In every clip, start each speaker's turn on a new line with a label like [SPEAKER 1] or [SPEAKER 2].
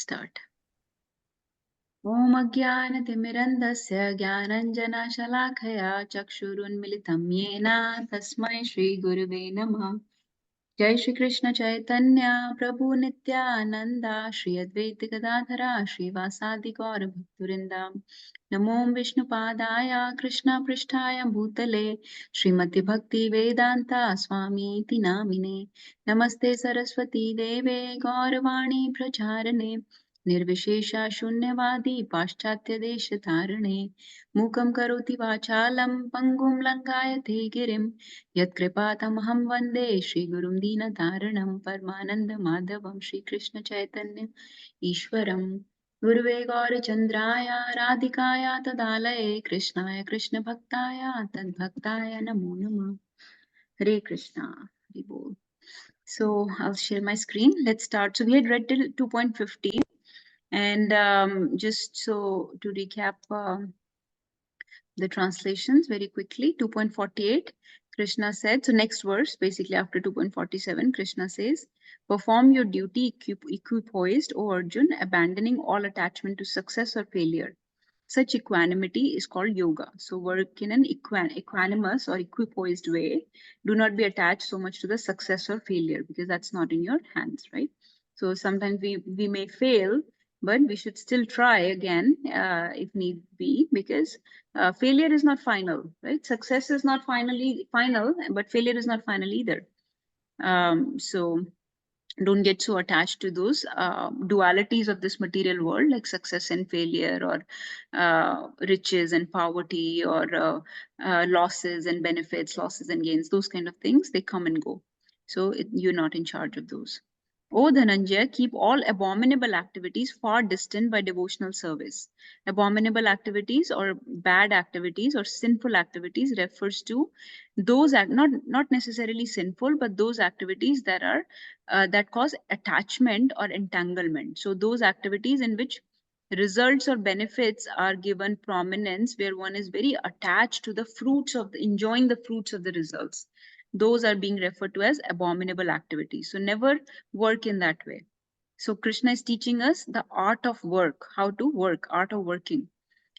[SPEAKER 1] start. Om Ajnanatimirandasya Jnananjanashalakaya Chakshurunmilitam Yena Tasmai Shri Guruve Namah. Jai Shri Krishna Chaitanya Prabhu Nityananda Shri Advaita Gadadhara Shri Vasadi Gaura Bhakturinda Namo Vishnu Padaya Krishna Prishtaya Bhutale Srimati Bhakti Vedanta Swami Iti Namine Namaste Saraswati Deve Gauravani Pracharane Nirvishesha Shunyavadi Paschatya Desha Dharane Mukam Karoti Vachalam Pangum Langayate Girim Yatkripātamaham vande Shri Gurum Dīnataranam Paramananda Madhavam Shri Krishna Chaitanya Ishwaram Guruve Gaura Chandraya Radhikaya Tadalaye Krishnaya Krishna Bhaktaya Tad Bhaktaya Namo Namah. Hare Krishna. Hare Bol. So I'll share my screen. Let's start. So we had read till 2.50 and just so to recap the translations very quickly. 2.48, Krishna said, so next verse, basically after 2.47, Krishna says, perform your duty equipoised, O Arjun, abandoning all attachment to success or failure. Such equanimity is called yoga. So work in an equanimous or equipoised way. Do not be attached so much to the success or failure because that's not in your hands, right? So sometimes we may fail, but we should still try again if need be, because failure is not final, right? Success is not final, but failure is not final either. So don't get so attached to those dualities of this material world, like success and failure, or riches and poverty, or losses and benefits, losses and gains. Those kind of things, they come and go. So you're not in charge of those. O Dhananjaya, keep all abominable activities far distant by devotional service. Abominable activities or bad activities or sinful activities refers to those not necessarily sinful, but those activities that are that cause attachment or entanglement. So those activities in which results or benefits are given prominence, where one is very attached to the fruits of enjoying the fruits of the results, those are being referred to as abominable activities. So never work in that way. So Krishna is teaching us the art of work, how to work, art of working.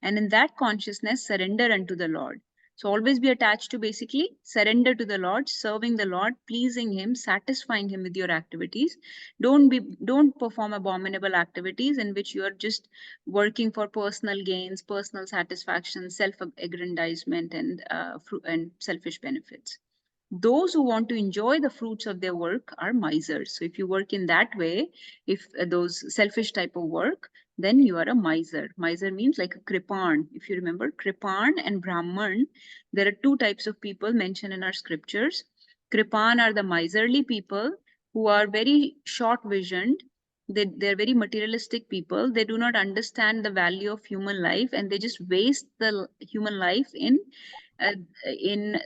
[SPEAKER 1] And in that consciousness, surrender unto the Lord. So always be attached to basically surrender to the Lord, serving the Lord, pleasing Him, satisfying Him with your activities. Don't perform abominable activities in which you are just working for personal gains, personal satisfaction, self-aggrandizement, and selfish benefits. Those who want to enjoy the fruits of their work are misers. So if you work in that way, if those selfish type of work, then you are a miser. Miser means like a kripan. If you remember, kripan and brahman, there are two types of people mentioned in our scriptures. Kripan are the miserly people who are very short visioned. They're very materialistic people. They do not understand the value of human life, and they just waste the human life in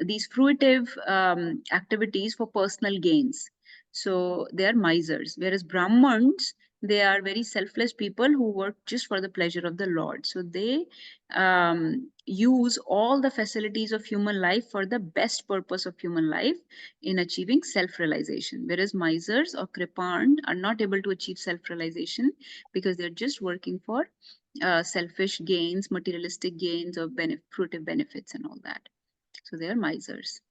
[SPEAKER 1] these fruitive activities for personal gains. So they are misers. Whereas Brahmans, they are very selfless people who work just for the pleasure of the Lord. So they use all the facilities of human life for the best purpose of human life in achieving self-realization. Whereas misers or kripan are not able to achieve self-realization because they're just working for selfish gains, materialistic gains, or fruitive benefits and all that. So they are misers.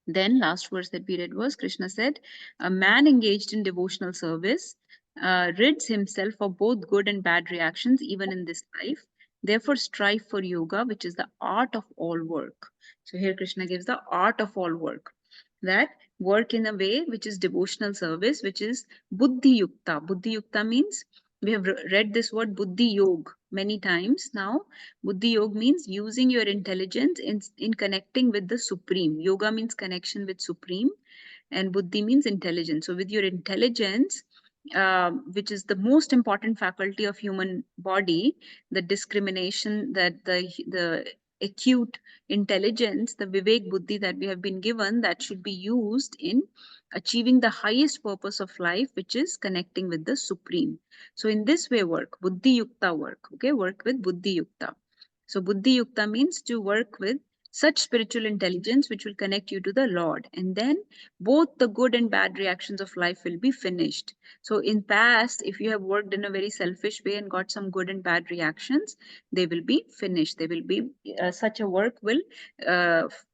[SPEAKER 1] Then last verse that we read was, Krishna said, a man engaged in devotional service rids himself of both good and bad reactions even in this life. Therefore strive for yoga, which is the art of all work. So here Krishna gives the art of all work. That work in a way which is devotional service, which is buddhi yukta. Buddhi yukta means, we have read this word buddhi yog many times now. Buddhi yoga means using your intelligence in connecting with the supreme. Yoga means connection with supreme, and buddhi means intelligence. So with your intelligence, which is the most important faculty of human body, the discrimination, that the acute intelligence, the vivek buddhi that we have been given, that should be used in achieving the highest purpose of life, which is connecting with the supreme. So in this way work, buddhi yukta work, okay, work with buddhi yukta. So buddhi yukta means to work with such spiritual intelligence which will connect you to the Lord. And then both the good and bad reactions of life will be finished. So in past, if you have worked in a very selfish way and got some good and bad reactions, they will be finished. They will be, such a work will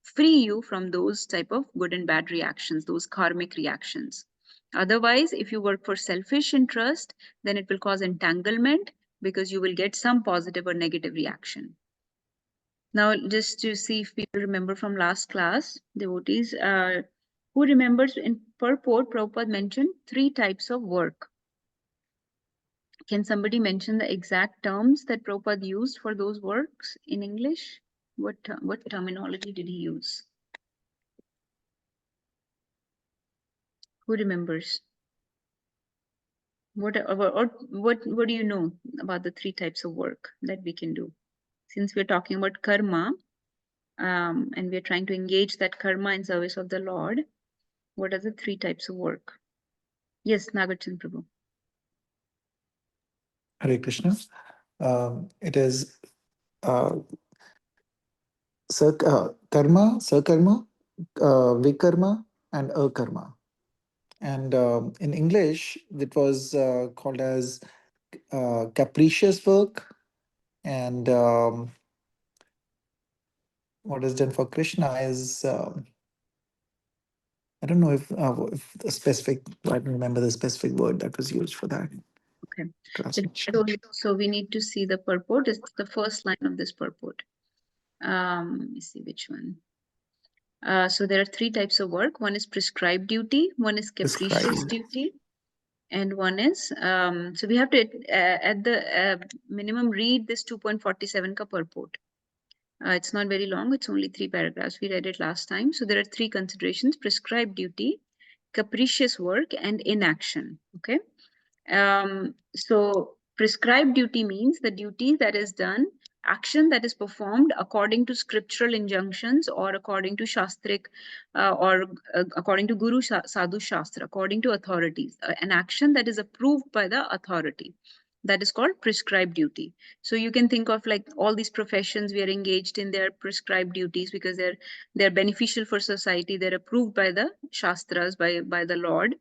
[SPEAKER 1] free you from those type of good and bad reactions, those karmic reactions. Otherwise, if you work for selfish interest, then it will cause entanglement because you will get some positive or negative reaction. Now, just to see if people remember from last class, devotees, who remembers in purport, Prabhupada mentioned 3 types of work. Can somebody mention the exact terms that Prabhupada used for those works in English? What terminology did he use? Who remembers? What do you know about the 3 types of work that we can do? Since we're talking about karma, and we're trying to engage that karma in service of the Lord, what are the 3 types of work? Yes, Nagarchan Prabhu.
[SPEAKER 2] Hare Krishna. It is karma, sakarma, vikarma, and akarma. And in English, it was called as capricious work. And what is done for Krishna is, I don't know if the specific, I don't remember the specific word that was used for that.
[SPEAKER 1] Okay.
[SPEAKER 2] Translation.
[SPEAKER 1] So we need to see the purport. It's the first line of this purport. Let me see which one. So there are 3 types of work. One is prescribed duty, one is capricious
[SPEAKER 2] Prescribed.
[SPEAKER 1] duty, and one is, so we have to at the minimum read this 2.47 ka purport. It's not very long, it's only 3 paragraphs. We read it last time. So there are 3 considerations: prescribed duty, capricious work, and inaction. Okay. So prescribed duty means the duty that is done, action that is performed according to scriptural injunctions or according to shastric or according to Guru Sadhu Shastra, according to authorities, an action that is approved by the authority. That is called prescribed duty. So you can think of like all these professions we are engaged in, their prescribed duties because they're beneficial for society. They're approved by the Shastras, by the Lord.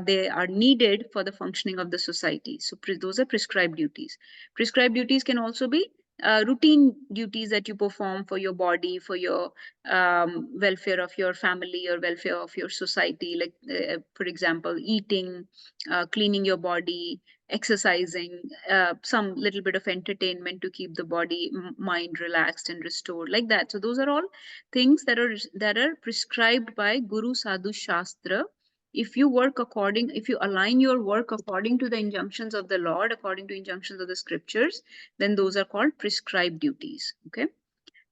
[SPEAKER 1] They are needed for the functioning of the society. So those are prescribed duties. Prescribed duties can also be routine duties that you perform for your body, for your welfare of your family or welfare of your society. Like, for example, eating, cleaning your body, exercising, some little bit of entertainment to keep the body, mind relaxed and restored, like that. So those are all things that are prescribed by Guru Sadhu Shastra. If you align your work according to the injunctions of the Lord, according to injunctions of the scriptures, then those are called prescribed duties. Okay.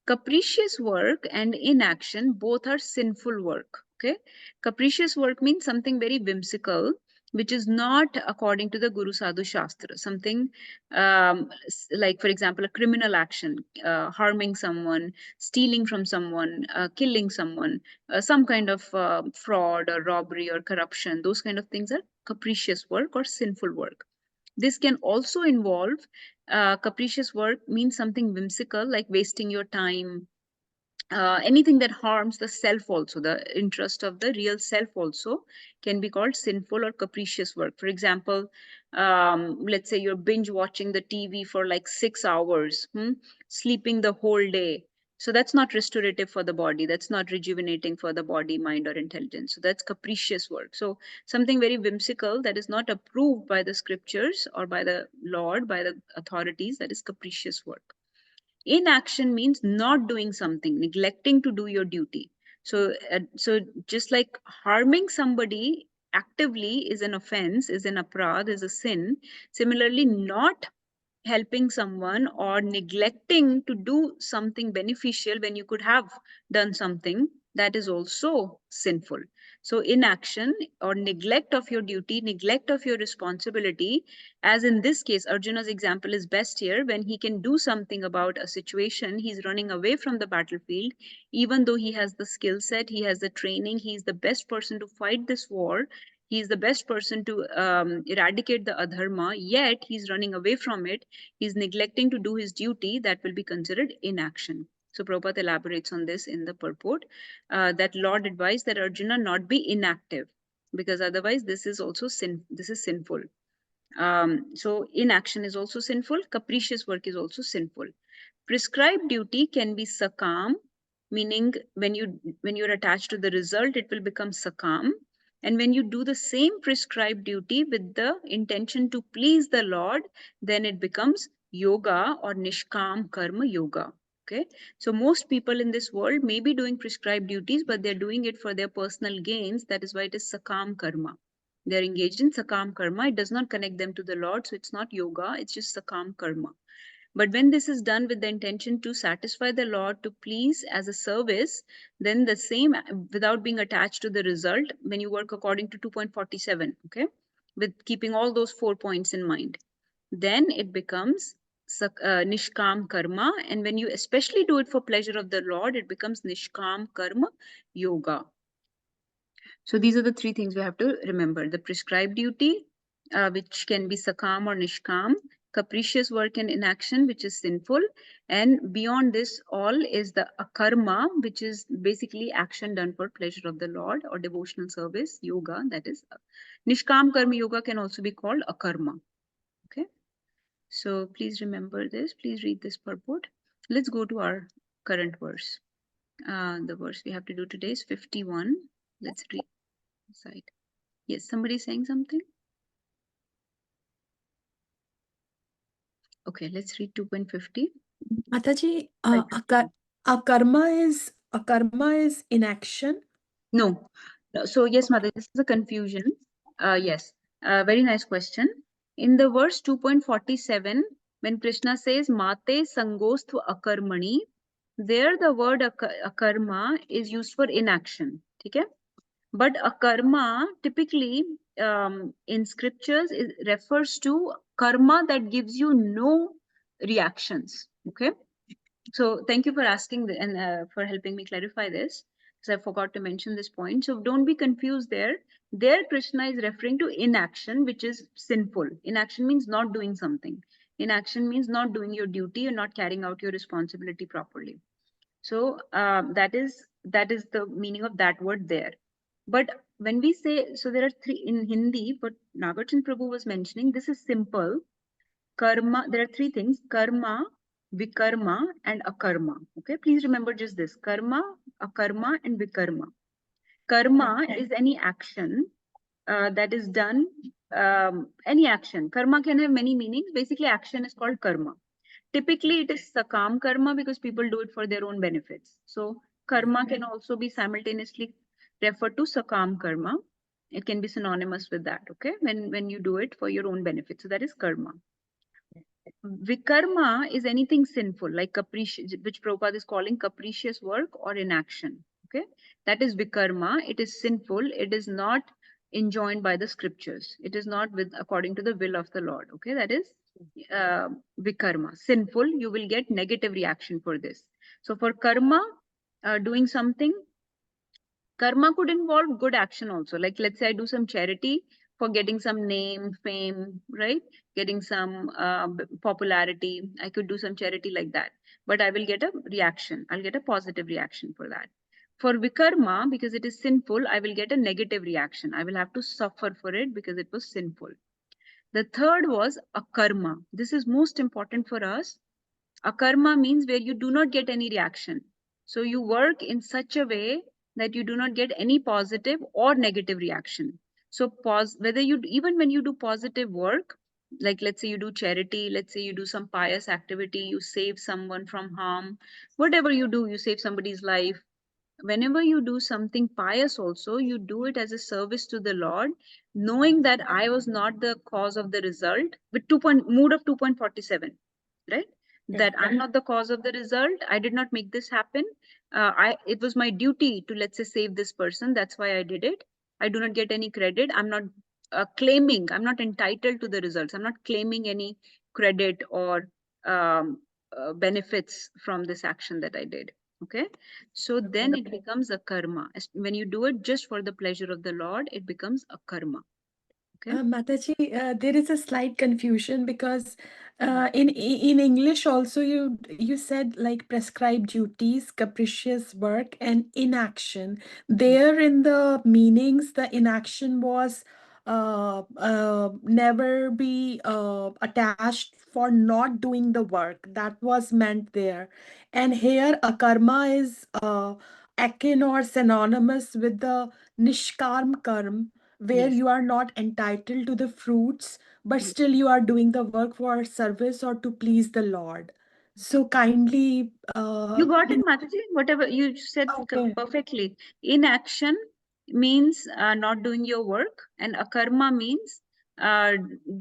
[SPEAKER 1] Capricious work and inaction both are sinful work. Okay. Capricious work means something very whimsical, which is not according to the Guru Sadhu Shastra. Something like, for example, a criminal action, harming someone, stealing from someone, killing someone, some kind of fraud or robbery or corruption. Those kind of things are capricious work or sinful work. This can also involve capricious work means something whimsical, like wasting your time, anything that harms the self also, the interest of the real self also can be called sinful or capricious work. For example, let's say you're binge watching the TV for like 6 hours, sleeping the whole day. So that's not restorative for the body. That's not rejuvenating for the body, mind, or intelligence. So that's capricious work. So something very whimsical that is not approved by the scriptures or by the Lord, by the authorities, that is capricious work. Inaction means not doing something, neglecting to do your duty. So just like harming somebody actively is an offense, is an aparadh, is a sin. Similarly, not helping someone or neglecting to do something beneficial when you could have done something, that is also sinful. So inaction or neglect of your duty, neglect of your responsibility, as in this case, Arjuna's example is best here. When he can do something about a situation, he's running away from the battlefield, even though he has the skill set, he has the training, he's the best person to fight this war, he's the best person to eradicate the adharma, yet he's running away from it, he's neglecting to do his duty, that will be considered inaction. So Prabhupada elaborates on this in the purport, that Lord advised that Arjuna not be inactive, because otherwise this is also sinful. So inaction is also sinful. Capricious work is also sinful. Prescribed duty can be sakam, meaning when you're attached to the result, it will become sakam. And when you do the same prescribed duty with the intention to please the Lord, then it becomes yoga or nishkam karma yoga. Okay, so most people in this world may be doing prescribed duties, but they're doing it for their personal gains. That is why it is sakam karma. They're engaged in sakam karma. It does not connect them to the Lord, so it's not yoga, it's just sakam karma. But when this is done with the intention to satisfy the Lord, to please as a service, then the same, without being attached to the result, when you work according to 2.47, okay, with keeping all those 4 points in mind, then it becomes nishkam karma. And when you especially do it for pleasure of the Lord, it becomes nishkam karma yoga. So these are the 3 things we have to remember: the prescribed duty, which can be sakam or nishkam; capricious work and inaction, which is sinful; and beyond this all is the akarma, which is basically action done for pleasure of the Lord or devotional service, yoga. That is, nishkam karma yoga can also be called akarma. Okay, so please remember this. Please read this purport. Let's go to our current verse. The verse we have to do today is 51. Let's read the side. Yes, somebody saying something? Okay, let's read 2.50.
[SPEAKER 3] Mataji,
[SPEAKER 1] Right.
[SPEAKER 3] akarma is inaction.
[SPEAKER 1] No. So yes, Mother, this is a confusion. Yes, very nice question. In the verse 2.47, when Krishna says Mate Sangosthu Akarmani, there the word akarma is used for inaction. Okay? But akarma typically in scriptures refers to karma that gives you no reactions. Okay? So thank you for asking and for helping me clarify this, because I forgot to mention this point. So don't be confused there. There Krishna is referring to inaction, which is sinful. Inaction means not doing something. Inaction means not doing your duty or not carrying out your responsibility properly. So that is the meaning of that word there. But when we say, so there are 3 in Hindi, but Nagarjuna Prabhu was mentioning, this is simple. Karma, there are 3 things: karma, vikarma, and akarma. Okay, please remember just this: karma, akarma, and vikarma. Karma is any action that is done, any action. Karma can have many meanings. Basically, action is called karma. Typically, it is sakam karma because people do it for their own benefits. So, karma can also be simultaneously referred to sakam karma. It can be synonymous with that. Okay, when you do it for your own benefit, so that is karma. Vikarma is anything sinful, like capricious, which Prabhupada is calling capricious work or inaction. Okay, that is vikarma. It is sinful. It is not enjoined by the scriptures. It is not with according to the will of the Lord. Okay, that is vikarma. Sinful. You will get negative reaction for this. So for karma, doing something, karma could involve good action also. Like let's say I do some charity for getting some name, fame, right? Getting some popularity. I could do some charity like that. But I will get a reaction. I'll get a positive reaction for that. For vikarma, because it is sinful, I will get a negative reaction. I will have to suffer for it because it was sinful. The third was akarma. This is most important for us. Akarma means where you do not get any reaction. So you work in such a way that you do not get any positive or negative reaction. So whether you, even when you do positive work, like let's say you do charity, let's say you do some pious activity, you save someone from harm, whatever you do, you save somebody's life. Whenever you do something pious also, you do it as a service to the Lord, knowing that I was not the cause of the result, with mood of 2.47, right? That I'm not the cause of the result. I did not make this happen. It was my duty to, let's say, save this person. That's why I did it. I do not get any credit. I'm not claiming, I'm not entitled to the results. I'm not claiming any credit or benefits from this action that I did. Okay, so then it becomes a karma. When you do it just for the pleasure of the Lord, it becomes a karma. Okay.
[SPEAKER 3] Mataji, there is a slight confusion because in English also you said like prescribed duties, capricious work, and inaction. There in the meanings, the inaction was never be attached for not doing the work. That was meant there, and here akarma is akin or synonymous with the nishkarm karma where
[SPEAKER 1] Yes.
[SPEAKER 3] you are not entitled to the fruits, but
[SPEAKER 1] Yes.
[SPEAKER 3] still you are doing the work for service or to please the Lord. So kindly,
[SPEAKER 1] You got it, Mataji. Whatever you said
[SPEAKER 3] okay,
[SPEAKER 1] perfectly. Inaction means not doing your work, and akarma means uh,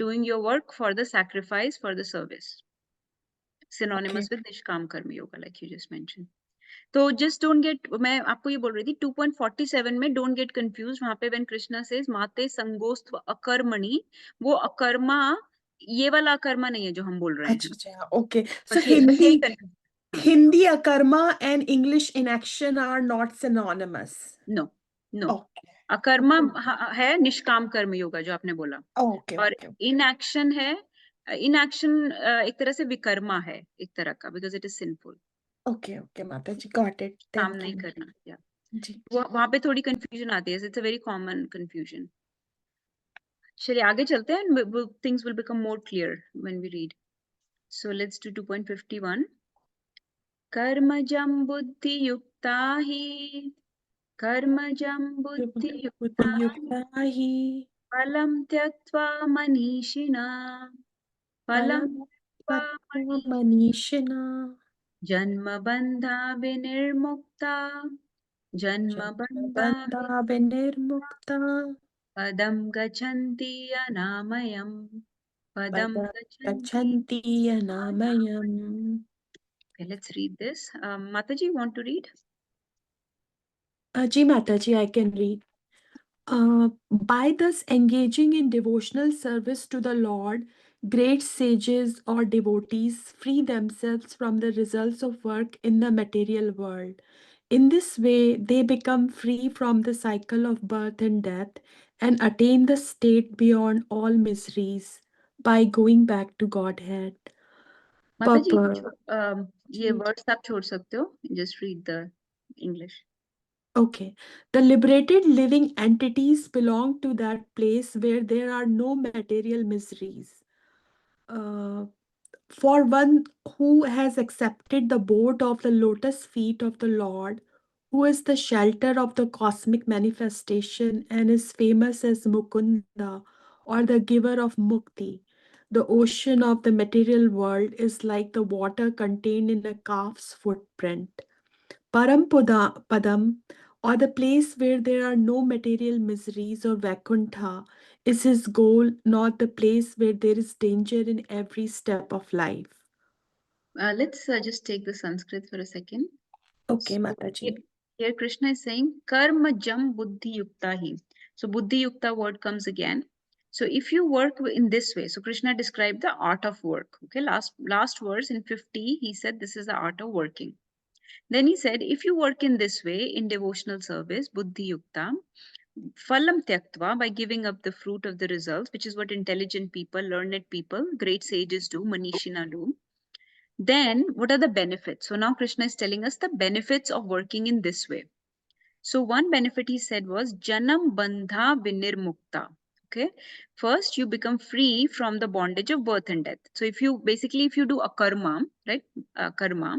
[SPEAKER 1] doing your work for the sacrifice, for the service.
[SPEAKER 3] okay.
[SPEAKER 1] Synonymous with Nishkam Karma Yoga, like you just mentioned. तो just don't get, मैं आपको ये बोल रही थी 2.47 में don't get confused. वहां पे when Krishna says माते संगोस्त्व अकर्मणि, वो अकर्मा ये वाला अकर्मा नहीं है जो हम बोल रहे हैं.
[SPEAKER 3] अच्छा, अच्छा, okay. So
[SPEAKER 1] बस यही
[SPEAKER 3] Hindi,
[SPEAKER 1] confusion. हाँ.
[SPEAKER 3] Hindi akarma and English inaction are not synonymous.
[SPEAKER 1] No, no.
[SPEAKER 3] Okay.
[SPEAKER 1] अकर्मा
[SPEAKER 3] Okay.
[SPEAKER 1] है निष्काम कर्म योगा जो आपने बोला,
[SPEAKER 3] Okay,
[SPEAKER 1] और
[SPEAKER 3] okay,
[SPEAKER 1] इनएक्शन है, इनएक्शन एक तरह से विकर्मा है एक तरह का, because it is sinful.
[SPEAKER 3] okay, okay, Mataji, got it.
[SPEAKER 1] काम
[SPEAKER 3] Thank
[SPEAKER 1] नहीं
[SPEAKER 3] you.
[SPEAKER 1] करना. या
[SPEAKER 3] जी.
[SPEAKER 1] वहां पे थोड़ी कंफ्यूजन आती है. It's a very common confusion. चलिए आगे चलते हैं. Things will become more clear when we read. So let's do 2.51. कर्मजं बुद्धियुक्ता हि, कर्मजं बुद्धियुक्ता हि,
[SPEAKER 3] Buddhiyukta hi
[SPEAKER 1] फलं त्यक्त्वा मनीषिणा, फलं
[SPEAKER 3] palam
[SPEAKER 1] त्यक्त्वा
[SPEAKER 3] tattva manishina
[SPEAKER 1] जन्मबन्धा विनिर्मुक्ता, जन्मबन्धा
[SPEAKER 3] Jnana Vinirmukta
[SPEAKER 1] पदं गच्छन्ति अनामयम्, पदं
[SPEAKER 3] Pada
[SPEAKER 1] गच्छन्ति.
[SPEAKER 3] Gachanti Anamayam.
[SPEAKER 1] Okay, let's read this. Mataji, want to read?
[SPEAKER 3] Ji Mataji, I can read. By thus engaging in devotional service to the Lord, great sages or devotees free themselves from the results of work in the material world. In this way, they become free from the cycle of birth and death and attain the state beyond all miseries by going back to Godhead.
[SPEAKER 1] माताजी
[SPEAKER 3] Papa.
[SPEAKER 1] ये words आप छोड़ सकते हो. Just read the English.
[SPEAKER 3] Okay. The liberated living entities belong to that place where there are no material miseries. Uh, for one who has accepted the board of the lotus feet of the Lord, who is the shelter of the cosmic manifestation and is famous as Mukunda or the giver of Mukti, the ocean of the material world is like the water contained in a calf's footprint. Padam, or the place where there are no material miseries or Vaikuntha, is his goal, not the place where there is danger in every step of life.
[SPEAKER 1] Let's just take the Sanskrit for a second.
[SPEAKER 3] Okay,
[SPEAKER 1] So
[SPEAKER 3] Mataji.
[SPEAKER 1] here Krishna is saying karma jam buddhi yukta hi. So buddhi yukta word comes again. So if you work in this way, so Krishna described the art of work. Okay, last verse in 50, he said this is the art of working. Then he said, if you work in this way in devotional service, buddhi yukta, phalam tyaktva, by giving up the fruit of the results, which is what intelligent people, learned people, great sages do, manishina do. Then what are the benefits? So now Krishna is telling us the benefits of working in this way. So one benefit he said was janam bandha vinirmukta. Okay, first you become free from the bondage of birth and death. So if you do a karma, right, karma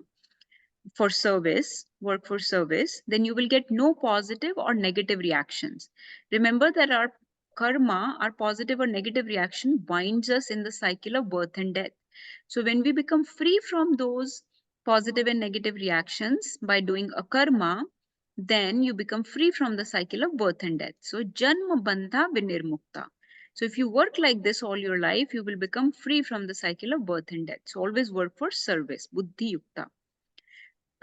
[SPEAKER 1] for service, work for service, then you will get no positive or negative reactions. Remember that our karma, our positive or negative reaction binds us in the cycle of birth and death. So when we become free from those positive and negative reactions by doing a karma, then you become free from the cycle of birth and death. So janma bandha vinirmukta. So if you work like this all your life, you will become free from the cycle of birth and death. So always work for service, buddhi yukta.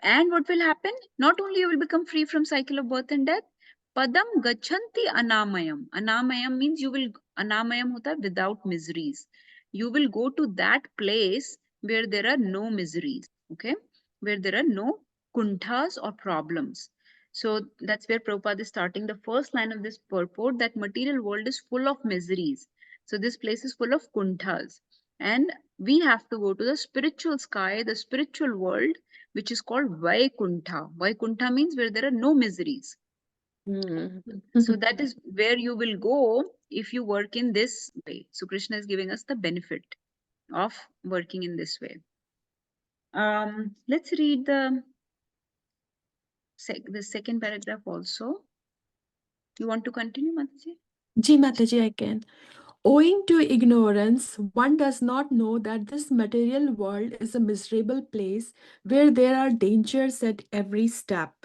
[SPEAKER 1] And what will happen? Not only you will become free from cycle of birth and death, padam gachanti anamayam. Anamayam means you will, anamayam hota hai without miseries. You will go to that place where there are no miseries, okay? Where there are no kunthas or problems. So that's where Prabhupada is starting the first line of this purport, that material world is full of miseries. So this place is full of kunthas. And we have to go to the spiritual sky, the spiritual world, which is called Vaikuntha. Vaikuntha means where there are no miseries.
[SPEAKER 3] Hmm.
[SPEAKER 1] So that is where you will go if you work in this way. So Krishna is giving us the benefit of working in this way. Let's read the second paragraph also. You want to continue, Mataji?
[SPEAKER 3] Ji Mataji, I can. Owing to ignorance, one does not know that this material world is a miserable place where there are dangers at every step.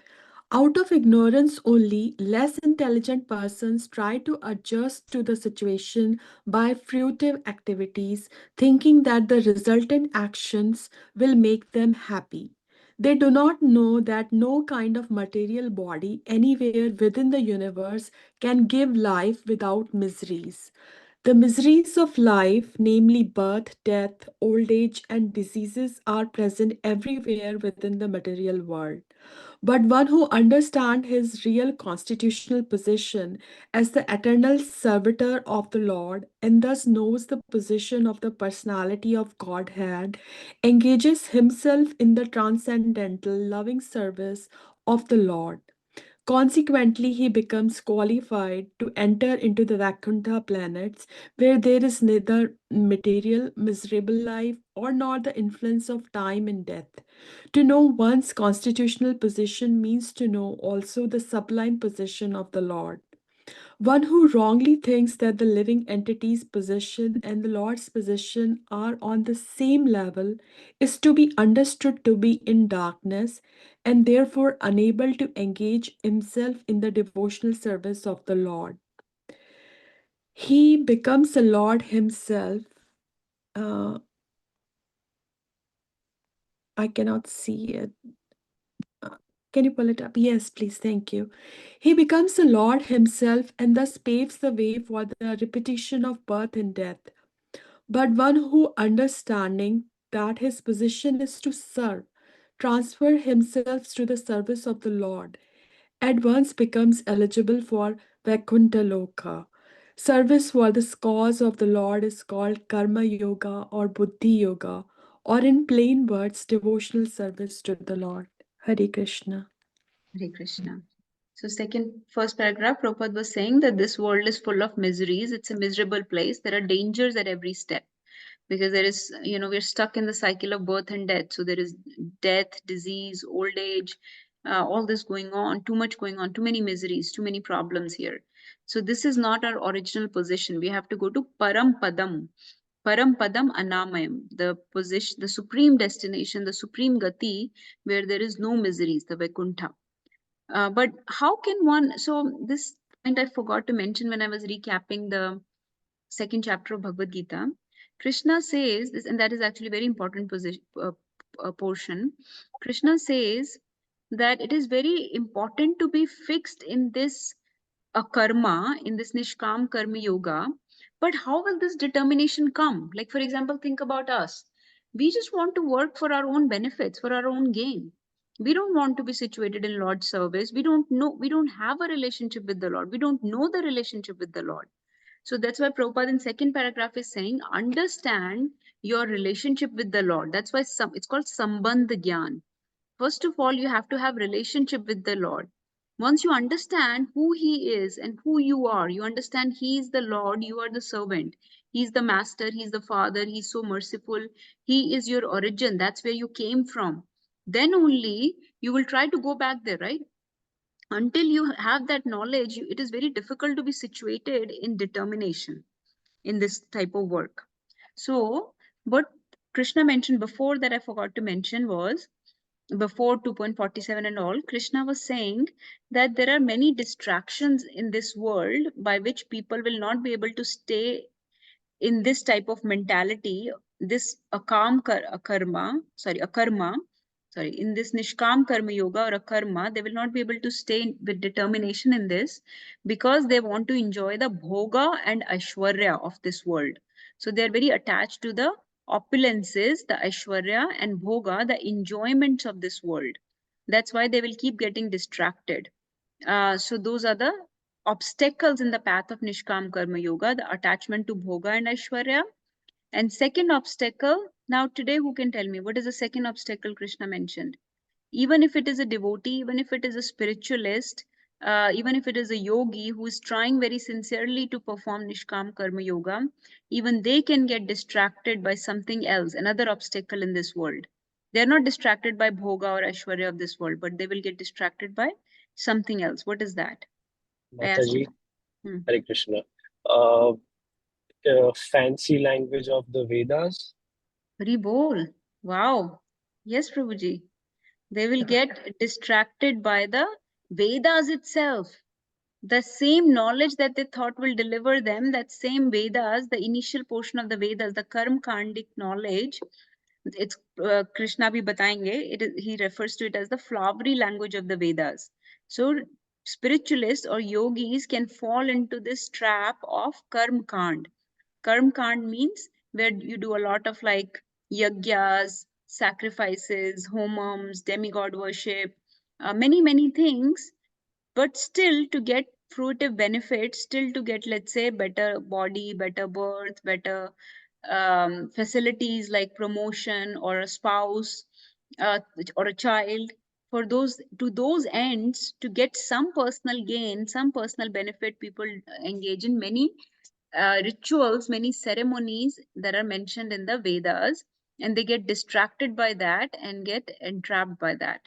[SPEAKER 3] Out of ignorance only, less intelligent persons try to adjust to the situation by fruitive activities, thinking that the resultant actions will make them happy. They do not know that no kind of material body anywhere within the universe can give life without miseries. The miseries of life, namely birth, death, old age, and diseases, are present everywhere within the material world. But one who understands his real constitutional position as the eternal servitor of the Lord and thus knows the position of the personality of Godhead engages himself in the transcendental loving service of the Lord. Consequently, he becomes qualified to enter into the Vaikuntha planets where there is neither material, miserable life or nor the influence of time and death. To know one's constitutional position means to know also the sublime position of the Lord. One who wrongly thinks that the living entity's position and the Lord's position are on the same level is to be understood to be in darkness and therefore unable to engage himself in the devotional service of the Lord. He becomes the Lord himself. Uh, I cannot see it. Uh, Can you pull it up? Yes, please. Thank you. He becomes the Lord himself and thus paves the way for the repetition of birth and death. But one who, understanding that his position is to serve, transfer himself to the service of the Lord, at once becomes eligible for Vaikuntha Loka. Service for this cause of the Lord is called Karma Yoga or Buddhi Yoga, or in plain words, devotional service to the Lord. Hare Krishna.
[SPEAKER 1] Hare Krishna. So first paragraph, Prabhupada was saying that this world is full of miseries. It's a miserable place. There are dangers at every step because there is, we're stuck in the cycle of birth and death. So there is death, disease, old age, all this going on, too much going on, too many miseries, too many problems here. So this is not our original position. We have to go to Param Padam. Param Padam Anamayam, the position, the supreme destination, the supreme gati, where there is no miseries, the Vaikuntha. But how can one, so this point I forgot to mention when I was recapping the second chapter of Bhagavad Gita. Krishna says this, and that is actually a very important portion. Krishna says that it is very important to be fixed in this karma, in this Nishkam Karma Yoga. But how will this determination come? Like, for example, think about us. We just want to work for our own benefits, for our own gain. We don't want to be situated in Lord's service. We don't have a relationship with the Lord. We don't know the relationship with the Lord. So that's why Prabhupada in second paragraph is saying, understand your relationship with the Lord. That's why it's called Sambandh Gyan. First of all, you have to have relationship with the Lord. Once you understand who He is and who you are, you understand He is the Lord, you are the servant. He's the master, He's the Father, He's so merciful. He is your origin. That's where you came from. Then only you will try to go back there, right? Until you have that knowledge, it is very difficult to be situated in determination in this type of work. So, what Krishna mentioned before that I forgot to mention was, before 2.47 and all, Krishna was saying that there are many distractions in this world by which people will not be able to stay in this type of mentality, this akarma, in this nishkam karma yoga or akarma, they will not be able to stay with determination in this because they want to enjoy the bhoga and aishwarya of this world. So they're very attached to the opulences, the aishwarya and bhoga, the enjoyments of this world. That's why they will keep getting distracted. So those are the obstacles in the path of Nishkam Karma Yoga, the attachment to Bhoga and Aishwarya. And second obstacle, now today who can tell me what is the second obstacle Krishna mentioned? Even if it is a devotee, even if it is a spiritualist, even if it is a yogi who is trying very sincerely to perform Nishkam Karma Yoga, even they can get distracted by something else, another obstacle in this world. They're not distracted by Bhoga or Aishwarya of this world, but they will get distracted by something else. What is that? I asked
[SPEAKER 4] Mataji,
[SPEAKER 1] you. Hmm.
[SPEAKER 4] Hare Krishna. Fancy language of the Vedas.
[SPEAKER 1] Hari bol. Wow. Yes, Prabhuji. They will get distracted by the Vedas itself. The same knowledge that they thought will deliver them, that same Vedas, the initial portion of the Vedas, the Karm Kandic knowledge, it's Krishna bhi batayenge, he refers to it as the flowery language of the Vedas. So spiritualists or yogis can fall into this trap of Karm Kand. Karm Kand means where you do a lot of like yagyas, sacrifices, homams, demigod worship, many things, but still to get fruitive benefits, still to get, let's say, better body, better birth, better facilities like promotion or a spouse, or a child, for those, to those ends, to get some personal gain, some personal benefit, people engage in many rituals, many ceremonies that are mentioned in the Vedas, and they get distracted by that and get entrapped by that.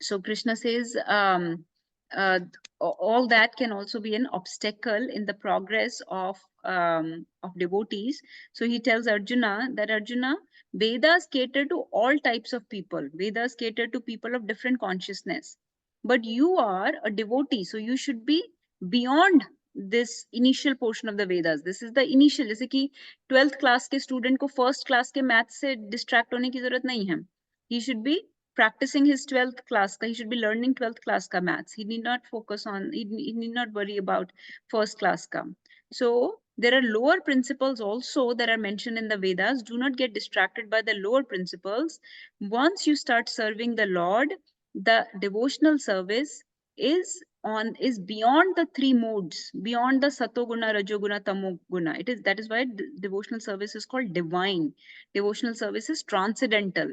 [SPEAKER 1] So Krishna says uh, all that can also be an obstacle in the progress of devotees. So he tells Arjuna that Arjuna, Vedas cater to all types of people. Vedas cater to people of different consciousness. But you are a devotee, so you should be beyond this initial portion of the Vedas. This is the initial, जैसे कि 12th class के student को first class के math से distract होने की जरूरत नहीं है. He should be practicing his 12th class ka, he should be learning 12th class ka maths. He need not focus on, he need not worry about first class ka. So there are lower principles also that are mentioned in the Vedas. Do not get distracted by the lower principles. Once you start serving the Lord, the devotional service is beyond the three modes, beyond the satoguna, rajoguna, tamoguna. It is, that is why devotional service is called divine. Devotional service is transcendental.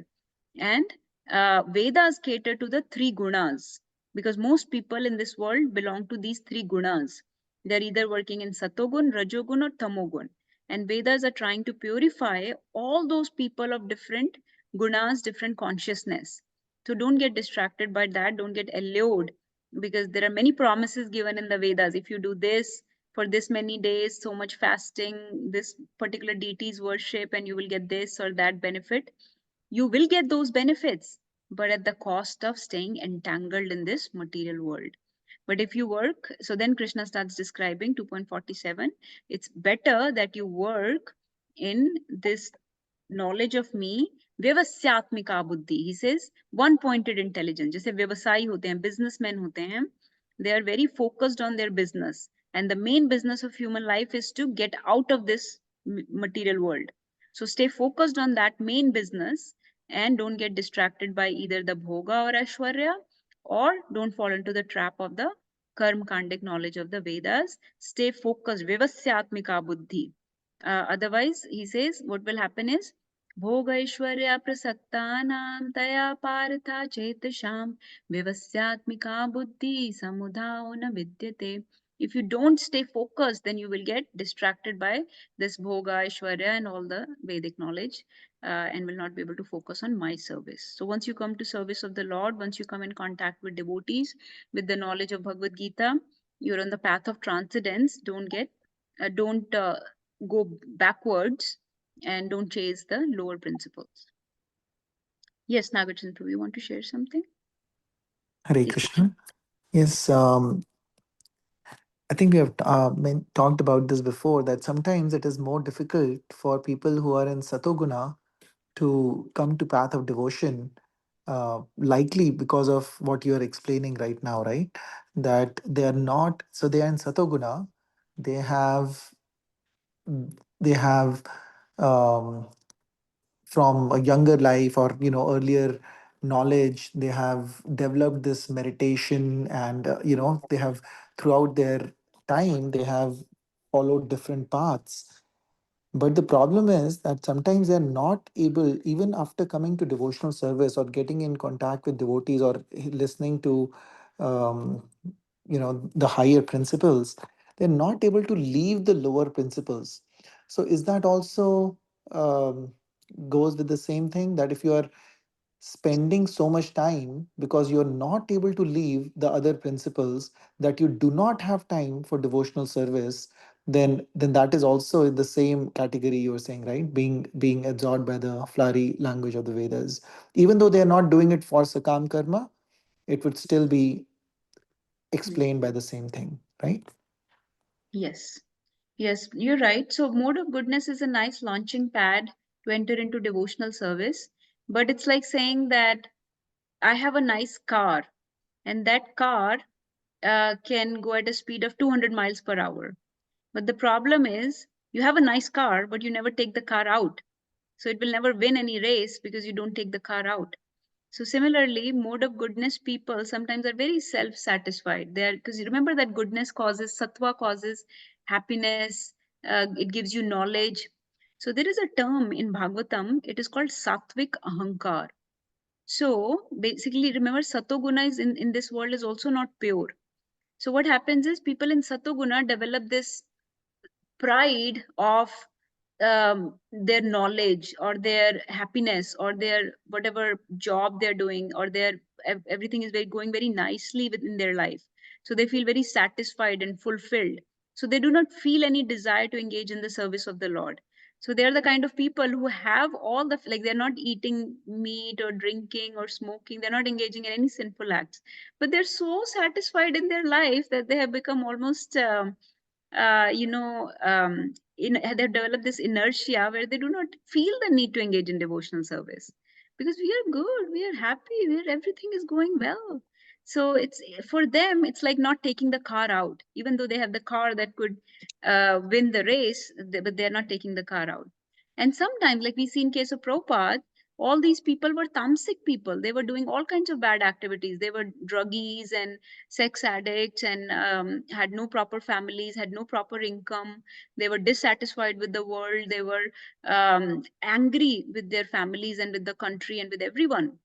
[SPEAKER 1] And Vedas cater to the three gunas, because most people in this world belong to these three gunas. They're either working in Satogun, Rajogun, or Tamogun. And Vedas are trying to purify all those people of different gunas, different consciousness. So don't get distracted by that. Don't get allured, because there are many promises given in the Vedas. If you do this for this many days, so much fasting, this particular deity's worship, and you will get this or that benefit. You will get those benefits, but at the cost of staying entangled in this material world. But if you work, so then Krishna starts describing 2.47. It's better that you work in this knowledge of me, व्यवस्यात्मिका बुद्धि. He says one pointed intelligence. जैसे व्यवसायी होते हैं, businessmen होते हैं, they are very focused on their business, and the main business of human life is to get out of this material world. So stay focused on that main business and don't get distracted by either the bhoga or aishwarya, or don't fall into the trap of the karm kandic knowledge of the Vedas. Stay focused, vivasyatmika buddhi. Otherwise, he says, what will happen is, भोगैश्वर्य प्रसक्तानां तया पार्था चेतशाम विवस्यात्मिका बुद्धि samudhao na vidyate. If you don't stay focused, then you will get distracted by this bhoga, aishwarya, and all the Vedic knowledge, and will not be able to focus on my service. So once you come to service of the Lord, once you come in contact with devotees, with the knowledge of Bhagavad Gita, you're on the path of transcendence. Don't go backwards, and don't chase the lower principles. Yes, Nagarjuna Prabhu, you want to share something?
[SPEAKER 2] Hare
[SPEAKER 1] Please.
[SPEAKER 2] Krishna. Yes, I think we have talked about this before, that sometimes it is more difficult for people who are in Satoguna to come to path of devotion, likely because of what you are explaining right now, right? That they are not, so they are in Satoguna, they have, they have um, from a younger life or earlier knowledge, they have developed this meditation, and they have, throughout their time, they have followed different paths. But the problem is that sometimes they're not able, even after coming to devotional service or getting in contact with devotees or listening to, um, the higher principles, they're not able to leave the lower principles. So is that also um, goes with the same thing, that if you are spending so much time because you're not able to leave the other principles, that you do not have time for devotional service, then that is also in the same category you were saying, right? Being absorbed by the flowery language of the Vedas, even though they are not doing it for sakam karma, it would still be
[SPEAKER 1] Mm.
[SPEAKER 2] explained by the same thing, right?
[SPEAKER 1] Yes. Yes, you're right. So, mode of goodness is a nice launching pad to enter into devotional service. But it's like saying that I have a nice car, and that car can go at a speed of 200 miles per hour. But the problem is, you have a nice car, but you never take the car out. So, it will never win any race because you don't take the car out. So similarly, mode of goodness people sometimes are very self-satisfied. They are, because you remember that goodness causes, sattva causes happiness, it gives you knowledge. So there is a term in Bhagavatam, it is called sattvic ahankar. So basically, remember, satoguna is in this world is also not pure. So what happens is people in satoguna develop this pride of their knowledge or their happiness or their whatever job they're doing or their everything is going very nicely within their life, so they feel very satisfied and fulfilled, so they do not feel any desire to engage in the service of the Lord. So they're the kind of people who have all the, like, they're not eating meat or drinking or smoking, they're not engaging in any sinful acts, but they're so satisfied in their life that they have become almost they've developed this inertia where they do not feel the need to engage in devotional service because we are good, we are happy, everything is going well. So it's, for them it's like not taking the car out, even though they have the car that could win the race, but they're not taking the car out. And sometimes, like we see in case of Prabhupada, all these people were tamasic people. They were doing all kinds of bad activities. They were druggies and sex addicts and had no proper families, had no proper income. They were dissatisfied with the world. They were angry with their families and with the country and with everyone.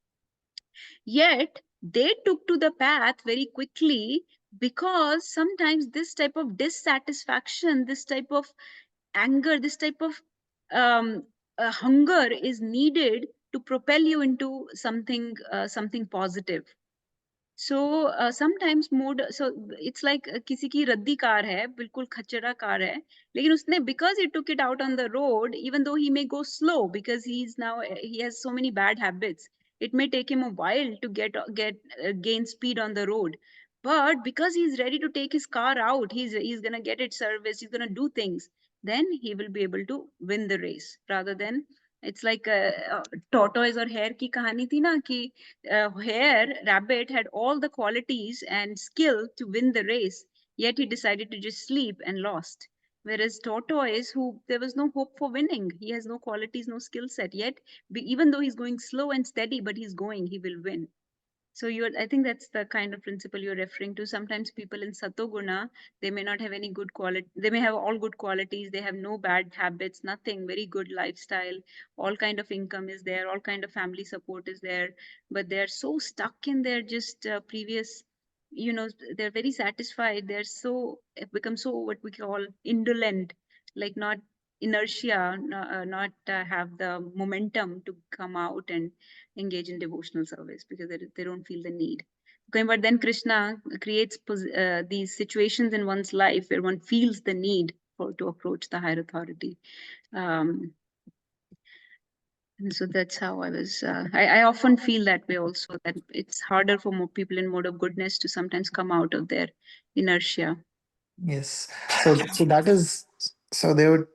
[SPEAKER 1] Yet they took to the path very quickly because sometimes this type of dissatisfaction, this type of anger, this type of um, hunger is needed to propel you into something positive. So sometimes mood, so it's like किसी की रद्दी car है, बिल्कुल खच्चरा car है, लेकिन उसने, because he took it out on the road, even though he may go slow because he has so many bad habits, it may take him a while to gain speed on the road, but because he's ready to take his car out, he's gonna get it serviced, he's gonna do things, then he will be able to win the race. Rather than, it's like tortoise or hare की कहानी थी ना कि hare, rabbit had all the qualities and skill to win the race, yet he decided to just sleep and lost. Whereas tortoise, who there was no hope for winning, he has no qualities, no skill set, yet even though he's going slow and steady, but he's going, he will win. So I think that's the kind of principle you're referring to. Sometimes people in Satoguna, they may not have any good quality. They may have all good qualities. They have no bad habits, nothing, very good lifestyle. All kind of income is there. All kind of family support is there. But they're so stuck in their just previous, they're very satisfied. They're so, become so what we call indolent, like not inertia, not have the momentum to come out and engage in devotional service because they don't feel the need. Okay, but then Krishna creates these situations in one's life where one feels the need to approach the higher authority. Um, and so that's how I often feel that way also, that it's harder for more people in mode of goodness to sometimes come out of their inertia.
[SPEAKER 2] Yes. So that is, so they were,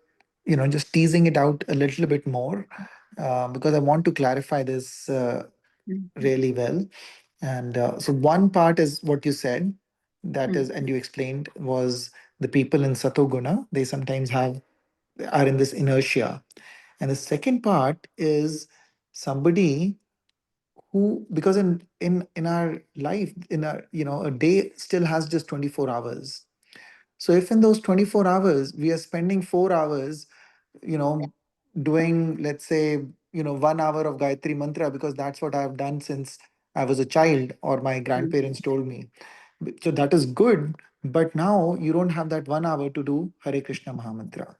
[SPEAKER 2] just teasing it out a little bit more, because I want to clarify this
[SPEAKER 1] Mhm.
[SPEAKER 2] really well. And so one part is what you said, that is,
[SPEAKER 1] Mhm.
[SPEAKER 2] and you explained, was the people in Satoguna, they sometimes are in this inertia. And the second part is somebody who, because in our life, in our, a day still has just 24 hours. So if in those 24 hours we are spending 4 hours, you know doing, let's say, 1 hour of Gayatri mantra, because that's what I've done since I was a child, or my grandparents told me. So that is good, but now you don't have that 1 hour to do Hare Krishna Mahamantra.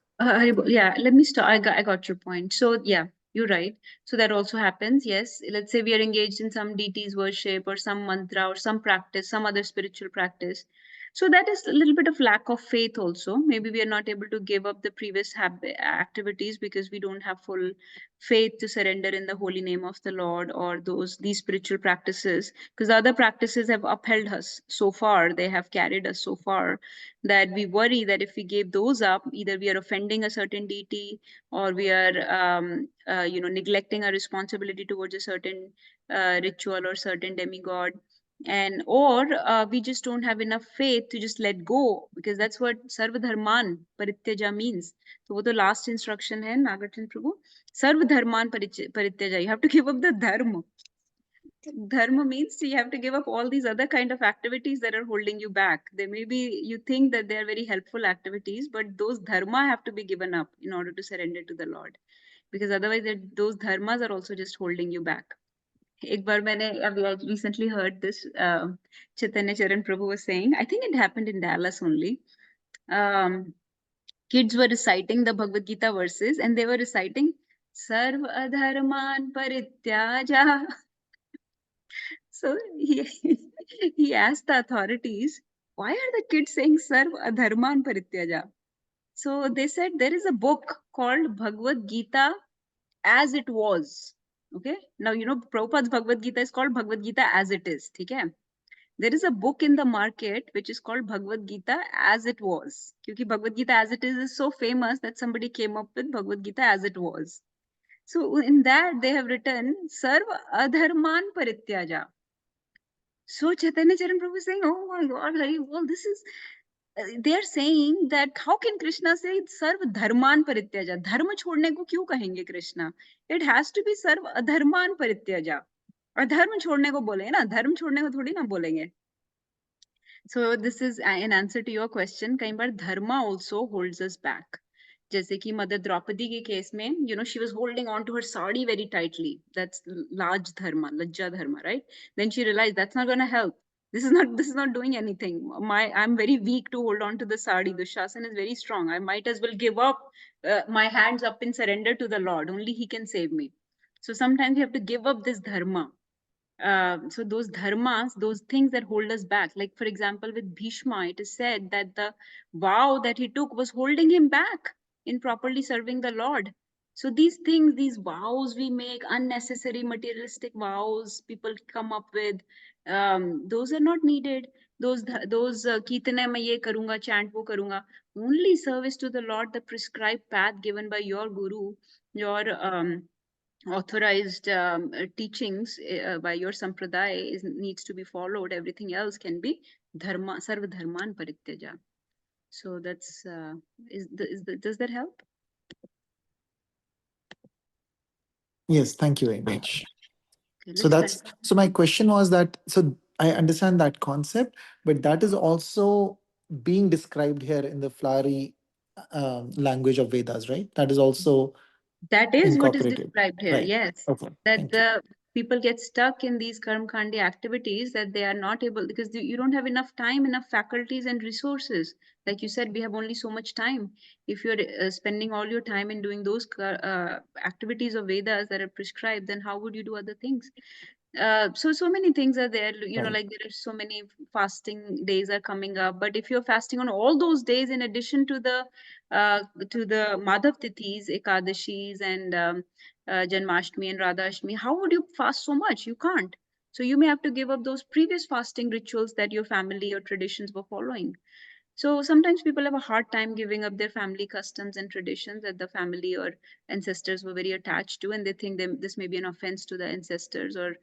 [SPEAKER 1] Yeah, let me start. I got your point. So yeah, you're right. So that also happens. Yes, let's say we are engaged in some deities worship or some mantra or some practice, some other spiritual practice. So that is a little bit of lack of faith also. Maybe we are not able to give up the previous activities because we don't have full faith to surrender in the holy name of the Lord, or these spiritual practices, because other practices have upheld us so far. They have carried us so far that we worry that if we gave those up, either we are offending a certain deity, or we are neglecting our responsibility towards a certain ritual or certain demigod, and or we just don't have enough faith to just let go, because that's what sarva dharman parityaja means. So wo to last instruction hai Nagarjun Prabhu, sarva dharman parityaja, you have to give up the dharma. Dharma means you have to give up all these other kind of activities that are holding you back. They may be, you think that they are very helpful activities, but those dharma have to be given up in order to surrender to the Lord, because otherwise those dharmas are also just holding you back. एक बार मैंने I recently heard this, Chaitanya Charan Prabhu was saying, I think it happened in Dallas only. Kids were reciting the Bhagavad Gita verses, and they were reciting Sarva Adharman Parityaja. So he asked the authorities, why are the kids saying Sarva Adharman Parityaja? So they said there is a book called Bhagavad Gita as it was. Okay. Now, Prabhupada's Bhagavad Gita is called Bhagavad Gita as it is. Okay. There is a book in the market which is called Bhagavad Gita as it was. Because Bhagavad Gita as it is so famous that somebody came up with Bhagavad Gita as it was. So in that they have written Sarva Adharman Parityaja. So Chaitanya Charan Prabhu is saying, oh my God, Hari, well, this is, they are saying that how can Krishna say Sarva Dharman Parityaja? Dharma छोड़ने को क्यों कहेंगे Krishna? It has to be Sarva Adharman Parityaja. अधर्म छोड़ने को बोलेंगे ना, धर्म छोड़ने को थोड़ी ना बोलेंगे. So this is an answer to your question. कई बार dharma also holds us back. जैसे कि मदर द्रौपदी के केस में, she was holding on to her sari very tightly. That's large dharma, lajja dharma, right? Then she realized that's not going to help. This is not doing anything. I'm very weak to hold on to the sari. The Dushasana is very strong. I might as well give up my hands up in surrender to the Lord. Only He can save me. So sometimes you have to give up this dharma. So those dharmas, those things that hold us back, like for example with Bhishma, it is said that the vow that he took was holding him back in properly serving the Lord. So these things, these vows we make, unnecessary materialistic vows people come up with, those are not needed. Those kirtane mein ye karunga, chant wo karunga, only service to the Lord, the prescribed path given by your guru, your authorized teachings by your sampradaya needs to be followed. Everything else can be dharma, sarva dharman parityaja. So that's does that help?
[SPEAKER 2] Yes, thank you very much.
[SPEAKER 1] Okay,
[SPEAKER 2] So that's, so my question was that, so I understand that concept, but that is also being described here in the flowery language of Vedas, right? That is also
[SPEAKER 1] that is what is
[SPEAKER 2] incorporated,
[SPEAKER 1] described here.
[SPEAKER 2] right?
[SPEAKER 1] Yes,
[SPEAKER 2] Okay,
[SPEAKER 1] that
[SPEAKER 2] thank you.
[SPEAKER 1] the people get stuck in these karmkandi activities, that they are not able, because you don't have enough time, enough faculties and resources. Like you said, we have only so much time. If you're spending all your time in doing those activities of Vedas that are prescribed, then how would you do other things? So many things are there,
[SPEAKER 2] Right.
[SPEAKER 1] like there are so many fasting days are coming up, but if you're fasting on all those days in addition to the Madhav Tithis, Ekadashis, and Janmashtami and Radhashtami, how would you fast so much? You can't. So you may have to give up those previous fasting rituals that your family or traditions were following. So sometimes people have a hard time giving up their family customs and traditions that the family or ancestors were very attached to, and they think this may be an offense to the ancestors or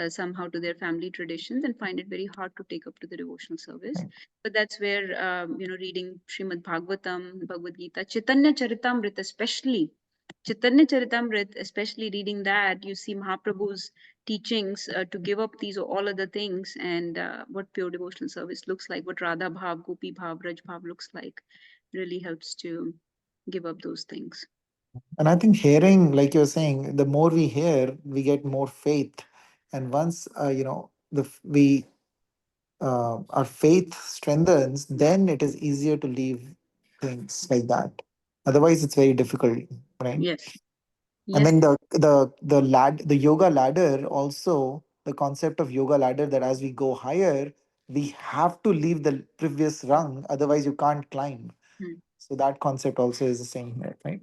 [SPEAKER 1] somehow to their family traditions, and find it very hard to take up to the devotional service.
[SPEAKER 2] Right.
[SPEAKER 1] But that's where reading Srimad Bhagavatam, Bhagavad Gita, Chaitanya Charitamrita especially, Chaitanya Charitamrita, especially reading that, you see Mahaprabhu's teachings to give up these all other things, and what pure devotional service looks like, what Radha Bhav, Gopi Bhav, Raj Bhav looks like, really helps to give up those things.
[SPEAKER 2] And I think hearing, like you're saying, the more we hear, we get more faith. And once we our faith strengthens, then it is easier to leave things like that. Otherwise, it's very difficult, right?
[SPEAKER 1] Yes.
[SPEAKER 2] And
[SPEAKER 1] Yes.
[SPEAKER 2] then the yoga ladder also, the concept of yoga ladder, that as we go higher, we have to leave the previous rung, otherwise you can't climb.
[SPEAKER 1] Hmm.
[SPEAKER 2] So that concept also is the same here, right?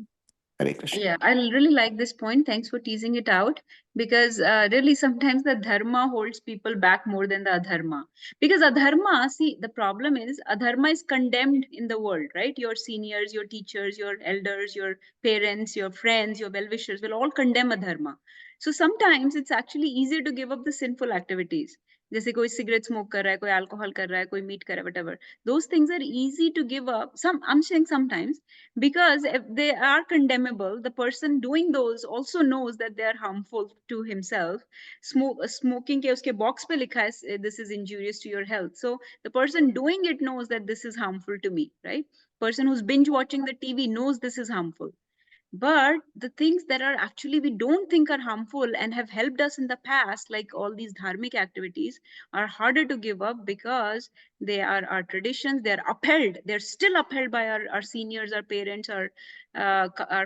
[SPEAKER 2] Hare Krishna.
[SPEAKER 1] Yeah, I really like this point. Thanks for teasing it out, because really sometimes the dharma holds people back more than the adharma. Because adharma, see, the problem is adharma is condemned in the world, right? Your seniors, your teachers, your elders, your parents, your friends, your well-wishers will all condemn adharma. So sometimes it's actually easier to give up the sinful activities. जैसे कोई cigarette smoke कर रहा है, कोई alcohol कर रहा है, कोई meat कर रहा है, whatever. Those things are easy to give up. I'm saying sometimes, because if they are condemnable, the person doing those also knows that they are harmful to himself. Smoking ke uske box pe likha hai, this is injurious to your health, so the person doing it knows that this is harmful to me, right? Person who's binge watching the TV knows this is harmful. But the things that are actually we don't think are harmful and have helped us in the past, like all these dharmic activities, are harder to give up because they are our traditions. They're upheld. They're still upheld by our seniors, our parents, our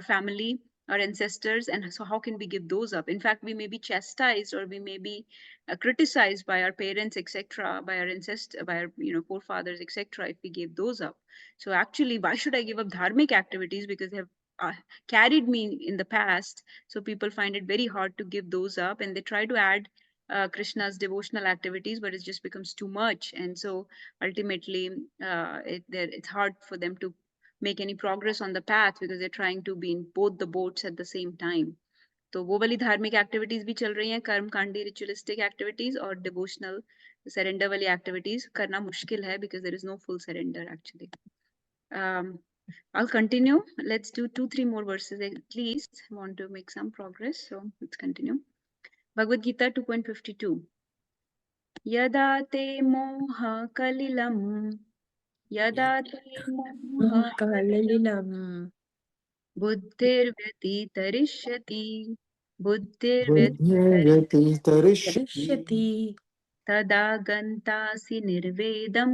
[SPEAKER 1] family, our ancestors. And so how can we give those up? In fact, we may be chastised, or we may be criticized by our parents, etc., by our ancestors, by our forefathers, etc., if we gave those up. So actually, why should I give up dharmic activities? Because they have uh, carried me in the past. So people find it very hard to give those up, and they try to add Krishna's devotional activities, but it just becomes too much. And so ultimately, it's hard for them to make any progress on the path, because they're trying to be in both the boats at the same time. तो वो वाली धार्मिक activities भी चल रही हैं, कर्म Kandi ritualistic activities, और डिवोशनल सरेंडर वाली एक्टिविटीज करना मुश्किल है, because there is no full surrender actually. I'll continue. Let's do 2-3 more verses at least. I want to make some progress, so let's continue. Bhagavad Gita 2.52. Yada te moha kalilam, yada te moha
[SPEAKER 3] Kalilam.
[SPEAKER 1] buddhir vyatitarishati, buddhir
[SPEAKER 2] बुद्धिर्व्यतितरिष्यति
[SPEAKER 3] Tarishyati.
[SPEAKER 1] tada gantasi nirvedam,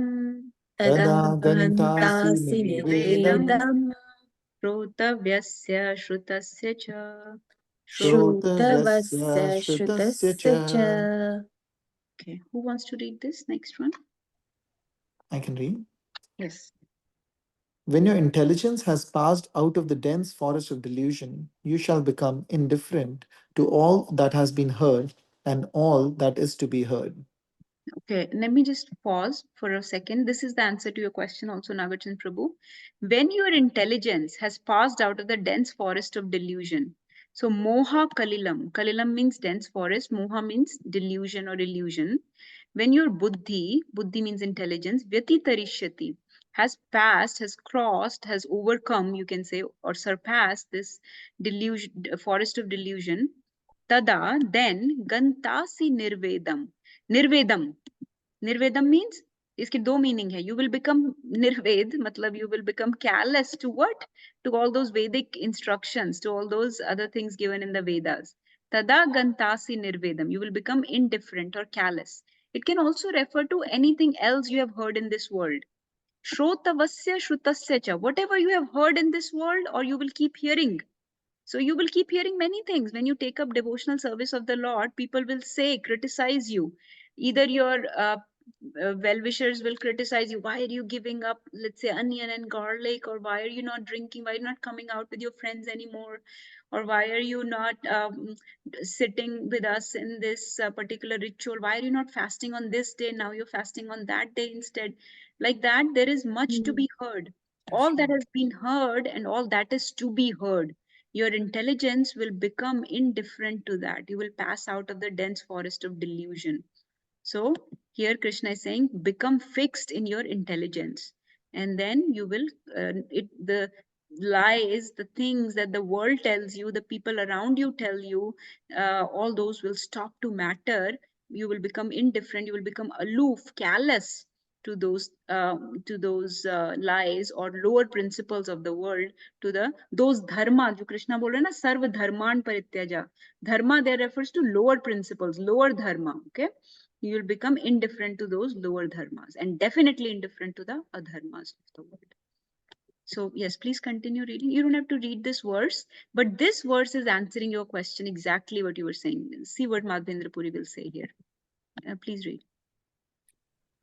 [SPEAKER 2] तदा
[SPEAKER 3] Tada
[SPEAKER 2] गन्तासि
[SPEAKER 3] gantasi
[SPEAKER 2] निर्वेदम्
[SPEAKER 3] nirvedam.
[SPEAKER 1] श्रोतव्यस्य श्रुतस्य च.
[SPEAKER 2] श्रोतव्यस्य
[SPEAKER 3] Shrutavasya
[SPEAKER 2] श्रुतस्य च.
[SPEAKER 3] shrutasya cha.
[SPEAKER 1] Okay, who wants to read this next one?
[SPEAKER 2] I can read.
[SPEAKER 1] Yes.
[SPEAKER 2] When your intelligence has passed out of the dense forest of delusion, you shall become indifferent to all that has been heard and all that is to be heard.
[SPEAKER 1] Okay, let me just pause for a second. This is the answer to your question also, Nagarjan Prabhu. When your intelligence has passed out of the dense forest of delusion, so moha kalilam, kalilam means dense forest, moha means delusion or illusion. When your buddhi, buddhi means intelligence, vyatitarishati, has passed, has crossed, has overcome, you can say, or surpassed this delusion, forest of delusion, tada, then gantasi nirvedam. Nirvedam. Nirvedam means, इसके दो meaning है. You will become nirved, मतलब you will become callous to what? To all those Vedic instructions, to all those other things given in the Vedas. Tada gantasi nirvedam. You will become indifferent or callous. It can also refer to anything else you have heard in this world. Shrotavasya shrutasya cha. Whatever you have heard in this world, or you will keep hearing. So you will keep hearing many things. When you take up devotional service of the Lord, people will say, criticize you. Either your well-wishers will criticize you. Why are you giving up, let's say, onion and garlic? Or why are you not drinking? Why are you not coming out with your friends anymore? Or why are you not sitting with us in this particular ritual? Why are you not fasting on this day? Now you're fasting on that day instead. Like that, there is much to be heard. All that has been heard and all that is to be heard, your intelligence will become indifferent to that. You will pass out of the dense forest of delusion. So here Krishna is saying, become fixed in your intelligence, and then you will lies, the things that the world tells you, the people around you tell you, all those will stop to matter. You will become indifferent, you will become aloof, callous to those lies or lower principles of the world, to those dharma, जो कृष्णा बोल रहे हैं ना, सर्व धर्मान परित्यजा. Dharma there refers to lower principles, lower dharma. Okay, you will become indifferent to those lower dharmas and definitely indifferent to the adharmas of the world. So yes, please continue reading. You don't have to read this verse, but this verse is answering your question exactly what you were saying. See what Madhvendra Puri will say here. Please read.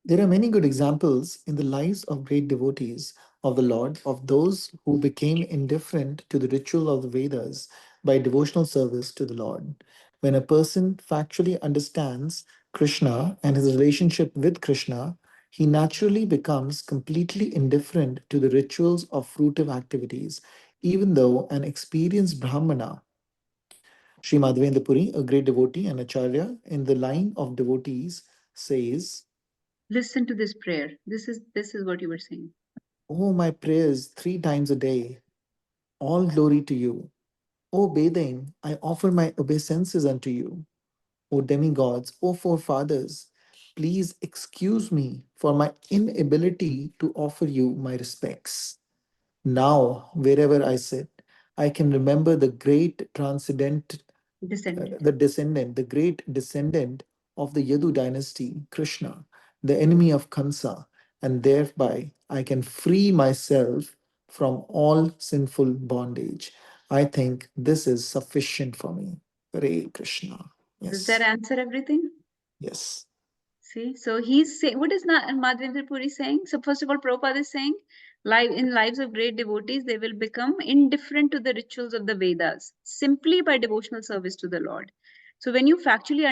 [SPEAKER 2] There are many good examples in the lives of great devotees of the Lord, of those who became indifferent to the ritual of the Vedas by devotional service to the Lord. When a person factually understands Krishna and his relationship with Krishna, he naturally becomes completely indifferent to the rituals of fruitive activities, even though an experienced Brahmana, Sri Madhavendra Puri, a great devotee and acharya in the line of devotees, says,
[SPEAKER 1] Listen to this prayer. This is what you were saying.
[SPEAKER 2] "Oh, my prayers 3 times a day, all glory to you. O bathing, I offer my obeisances unto you. O demigods, O forefathers, please excuse me for my inability to offer you my respects. Now, wherever I sit, I can remember the great transcendent
[SPEAKER 1] Descendant.
[SPEAKER 2] the great descendant of the Yadu dynasty, Krishna, the enemy of Kansa, and thereby I can free myself from all sinful bondage. I think this is sufficient for me. Hare Krishna.
[SPEAKER 1] Does that
[SPEAKER 2] Yes,
[SPEAKER 1] answer everything?
[SPEAKER 2] yes.
[SPEAKER 1] See, so he's saying, what is Madhvendra Puri saying? So first of all, Prabhupada is saying, in lives of great devotees, they will become indifferent to the rituals of the Vedas simply by devotional service to the Lord. So when you factually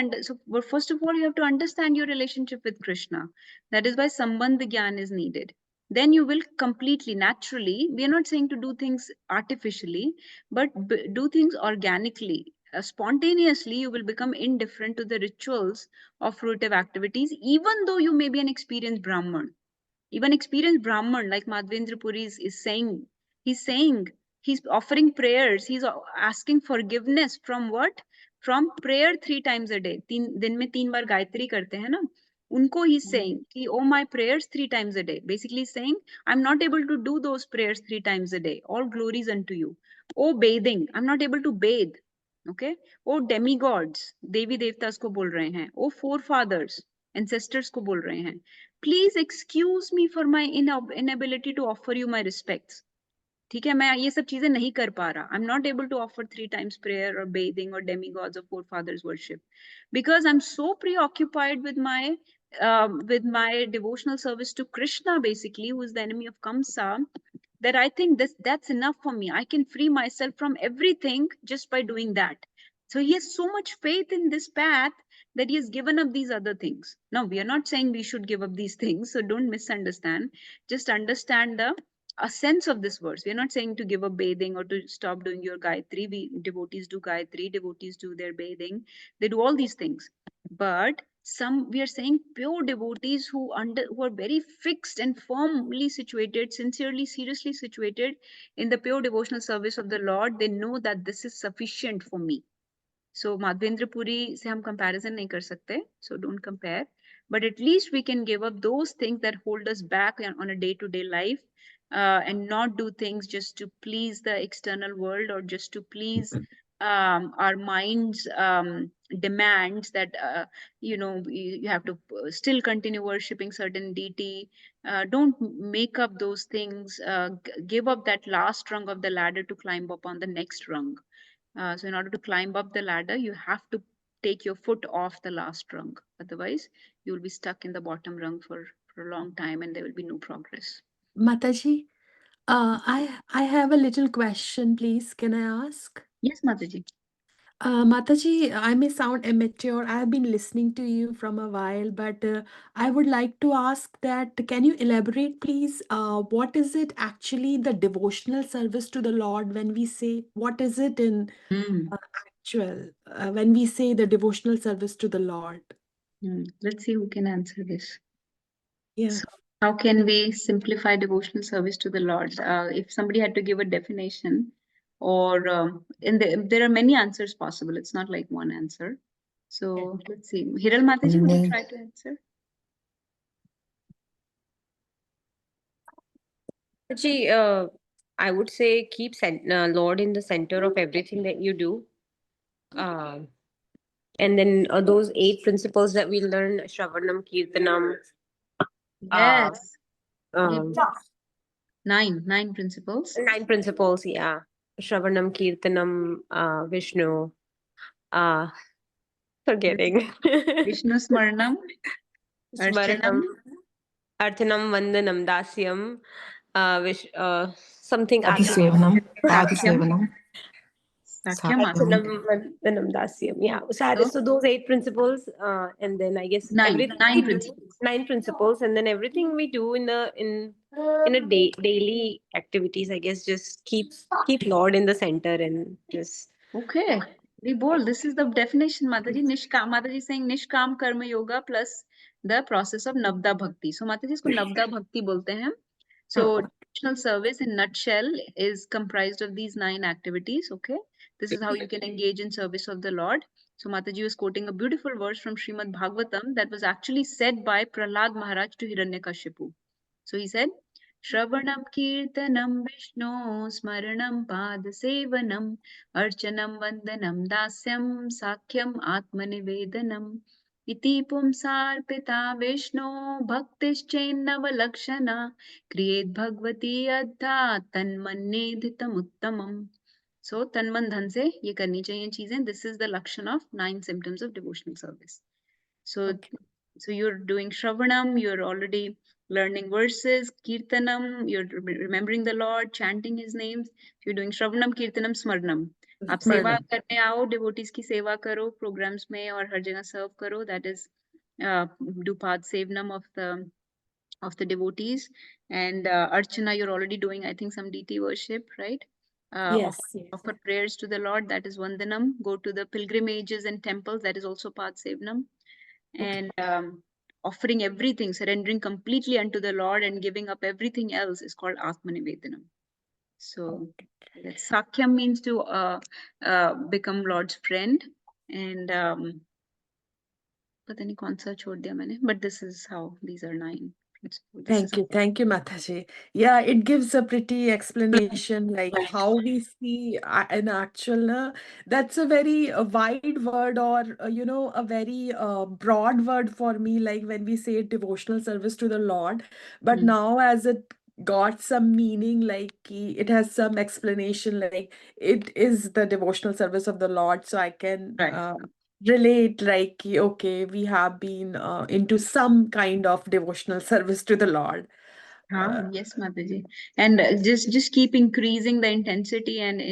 [SPEAKER 1] well, first of all, you have to understand your relationship with Krishna. That is why Sambandha Gyan is needed. Then you will completely, naturally, we are not saying to do things artificially, but do things organically. Spontaneously, you will become indifferent to the rituals of fruitive activities, even though you may be an experienced Brahman. Even experienced Brahman, like Madhvendra Puri is saying, he's offering prayers, he's asking forgiveness from what? From prayer 3 times a day. दिन में 3 बार गायत्री करते हैं ना, उनको he's saying कि oh my prayers 3 times a day. Basically saying, I'm not able to do those prayers 3 times a day. All glories unto you. Oh bathing, I'm not able to bathe. Okay. Oh demigods, देवी देवतास को बोल रहे हैं. Oh forefathers, ancestors को बोल रहे हैं. Please excuse me for my inability to offer you my respects. ठीक है, मैं ये सब चीजें नहीं कर पा रहा. I'm not able to offer 3 times prayer or bathing or demigods or forefathers worship because I'm so preoccupied with my devotional service to Krishna, basically, who is the enemy of Kamsa, that I think that's enough for me. I can free myself from everything just by doing that. So he has so much faith in this path that he has given up these other things. Now, we are not saying we should give up these things, so don't misunderstand. Just understand a sense of this verse. We are not saying to give up bathing or to stop doing your Gayatri. Devotees do Gayatri, devotees do their bathing. They do all these things. But we are saying pure devotees who are very fixed and firmly situated, sincerely, seriously situated in the pure devotional service of the Lord, they know that this is sufficient for me. So Madhvendra Puri se hum comparison nahi kar sakte, so don't compare. But at least we can give up those things that hold us back on a day-to-day life, and not do things just to please the external world or just to please our mind's demands that you have to still continue worshipping certain deity. Don't make up those things. Give up that last rung of the ladder to climb up on the next rung. So in order to climb up the ladder, you have to take your foot off the last rung. Otherwise, you will be stuck in the bottom rung for a long time and there will be no progress.
[SPEAKER 3] Mataji, I have a little question, please. Can I ask?
[SPEAKER 1] Yes, Mataji.
[SPEAKER 3] Mataji, I may sound immature. I have been listening to you from a while, but I would like to ask that can you elaborate, please? What is it actually the devotional service to the Lord when we say, what is it in
[SPEAKER 1] Hmm.
[SPEAKER 3] actual, when we say the devotional service to the Lord?
[SPEAKER 1] Let's see who can answer this.
[SPEAKER 3] Yeah.
[SPEAKER 1] So How can we simplify devotional service to the Lord? If somebody had to give a definition, or there are many answers possible. It's not like one answer. So let's see. Hiral Mataji, would you
[SPEAKER 2] May-
[SPEAKER 1] try to answer?
[SPEAKER 5] Actually, I would say keep Lord in the center of everything that you do. And then those 8 principles that we learn, Shravanam, Kirtanam,
[SPEAKER 1] Yes.
[SPEAKER 5] um,
[SPEAKER 1] Nine principles.
[SPEAKER 5] 9 principles, yeah. Shravanam, Kirtanam, Vishnu, uh, forgetting.
[SPEAKER 1] Vishnu Smarnam, Archanam,
[SPEAKER 5] Smaranam, Archanam, Vandanam, Dasyam, something
[SPEAKER 6] Adisevanam,
[SPEAKER 1] Sakyam,
[SPEAKER 6] Adisevanam,
[SPEAKER 1] Sakyam,
[SPEAKER 6] Satyam.
[SPEAKER 5] Archanam, Vandanam, Dasyam. Yeah.
[SPEAKER 1] So
[SPEAKER 5] So those 8 principles, and then I guess everything
[SPEAKER 1] nine
[SPEAKER 5] we do,
[SPEAKER 1] principles.
[SPEAKER 5] 9 principles, and then everything we do in a daily activities, I guess, just keep Lord in the center and just
[SPEAKER 1] Okay, very bold. This is the definition, Mataji. Mataji is saying Nishkam Karma Yoga plus the process of Navda Bhakti. So Mataji isko Navda Bhakti bolte hain. So devotional service in nutshell is comprised of these 9 activities. Okay, this is how you can engage in service of the Lord. So Mataji was quoting a beautiful verse from Srimad Bhagavatam that was actually said by Prahlad Maharaj to Hiranyakashipu. So he said, Shravanam Kirtanam Vishnu Smaranam Padasevanam Archanam Vandanam Dasyam Sakyam Atmanivedanam Iti Pumsarpita Vishnu Bhaktischennava Kriyet Bhagavati Adha Tanmannedhitam Uttamam. So tanman dhan se ye करनी चाहिए चीजें. This is the lakshan of 9 symptoms of devotional service. So you're doing Shravanam, you're already learning verses, Kirtanam, you're remembering the Lord, chanting his names. You're doing Shravanam, Kirtanam, Smarnam. आप सेवा करने आओ, devotees की सेवा करो, programs में और हर जगह serve करो. That is do path sevanam of the devotees. And Archana, you're already doing, I think, some deity worship, right?
[SPEAKER 3] Yes.
[SPEAKER 1] Offer prayers to the Lord, that is Vandanam. Go to the pilgrimages and temples, that is also path sevanam. And offering everything, surrendering completely unto the Lord and giving up everything else is called Atmanivedanam. So that Sakyam means to become Lord's friend. And पता नहीं कौन सा छोड़ दिया मैंने, but this is how these are 9 principles.
[SPEAKER 3] Thank you, Mataji. Yeah, it gives a pretty explanation, like how we see an actual. That's a very wide word, or a very broad word for me. Like when we say devotional service to the Lord, but now as it got some meaning, like it has some explanation, like it is the devotional service of the Lord. So I can relate, like okay, we have been into some kind of devotional service to the Lord.
[SPEAKER 1] Yes, Mataji. And just keep increasing the intensity and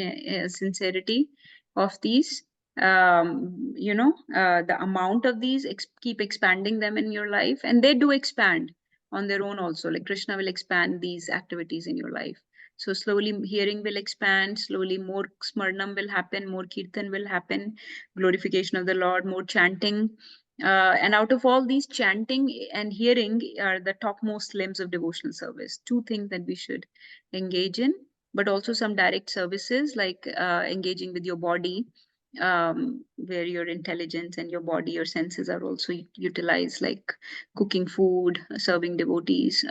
[SPEAKER 1] sincerity of these. The amount of these, keep expanding them in your life, and they do expand on their own also. Like Krishna will expand these activities in your life. So slowly hearing will expand, slowly more smarnam will happen, more kirtan will happen, glorification of the Lord, more chanting. And out of all these, chanting and hearing are the topmost limbs of devotional service. 2 things that we should engage in, but also some direct services like engaging with your body, where your intelligence and your body, your senses are also utilized, like cooking food, serving devotees,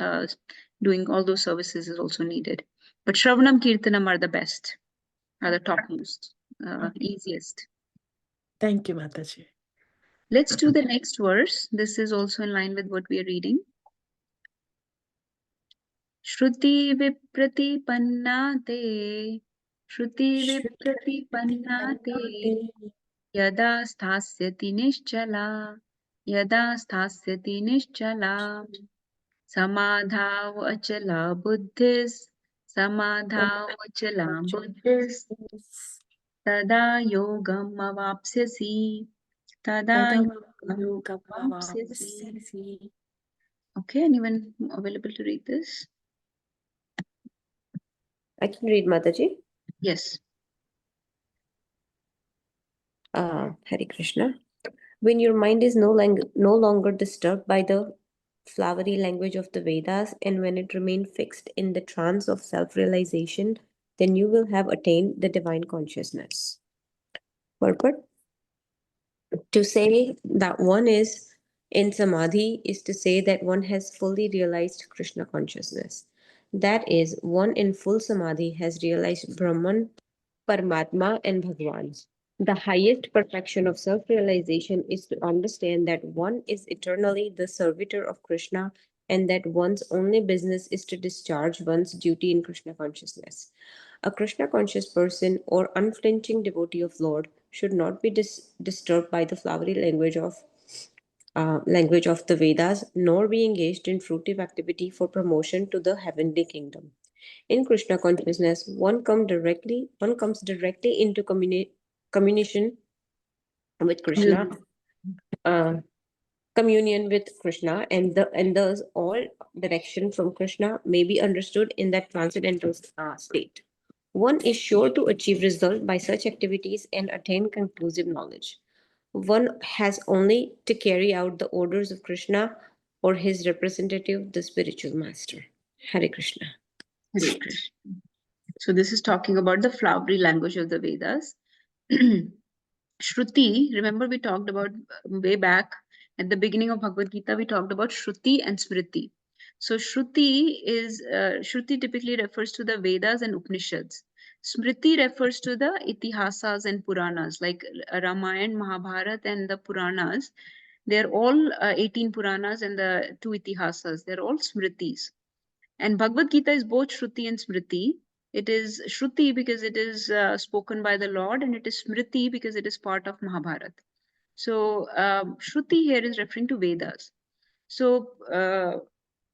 [SPEAKER 1] doing all those services is also needed. But Shravanam, Kirtanam are the best, are the topmost, easiest.
[SPEAKER 3] Thank you, Mataji.
[SPEAKER 1] Let's do the next verse. This is also in line with what we are reading. Shruti vipratipanna te, Shruti vipratipanna te, Yada sthasyati nischala, Yada sthasyati nischala, Samadhav achala buddhis, Samadhav achala buddhis, Tada yogam avapsyasi, Tada yogam avapsyasi. Okay, anyone available to read this?
[SPEAKER 5] I can read, Mataji.
[SPEAKER 1] Yes.
[SPEAKER 5] Hare Krishna. When your mind is no longer disturbed by the flowery language of the Vedas, and when it remains fixed in the trance of self realization, then you will have attained the divine consciousness. Purport: to say that one is in samadhi is to say that one has fully realized Krishna consciousness. That is, one in full samadhi has realized Brahman, Paramatma, and Bhagwan. The highest perfection of self realization is to understand that one is eternally the servitor of Krishna and that one's only business is to discharge one's duty in Krishna consciousness. A Krishna conscious person or unflinching devotee of Lord should not be disturbed by the flowery language of the Vedas, nor be engaged in fruitive activity for promotion to the heavenly kingdom. In Krishna consciousness, one comes directly into communication with Krishna, uh, communion with Krishna, and thus all direction from Krishna may be understood in that transcendental state. One is sure to achieve result by such activities and attain conclusive knowledge. One has only to carry out the orders of Krishna or his representative, the spiritual master. Hare Krishna.
[SPEAKER 1] Hare Krishna. So this is talking about the flowery language of the Vedas. Shruti, remember we talked about way back at the beginning of Bhagavad Gita, we talked about Shruti and Smriti. So Shruti typically refers to the Vedas and Upanishads. Smriti refers to the Itihasas and Puranas, like Ramayana, Mahabharata, and the Puranas. They're all 18 Puranas and the 2 Itihasas. They're all Smritis. And Bhagavad Gita is both Shruti and Smriti. It is Shruti because it is spoken by the Lord, and it is Smriti because it is part of Mahabharata. So Shruti here is referring to Vedas. So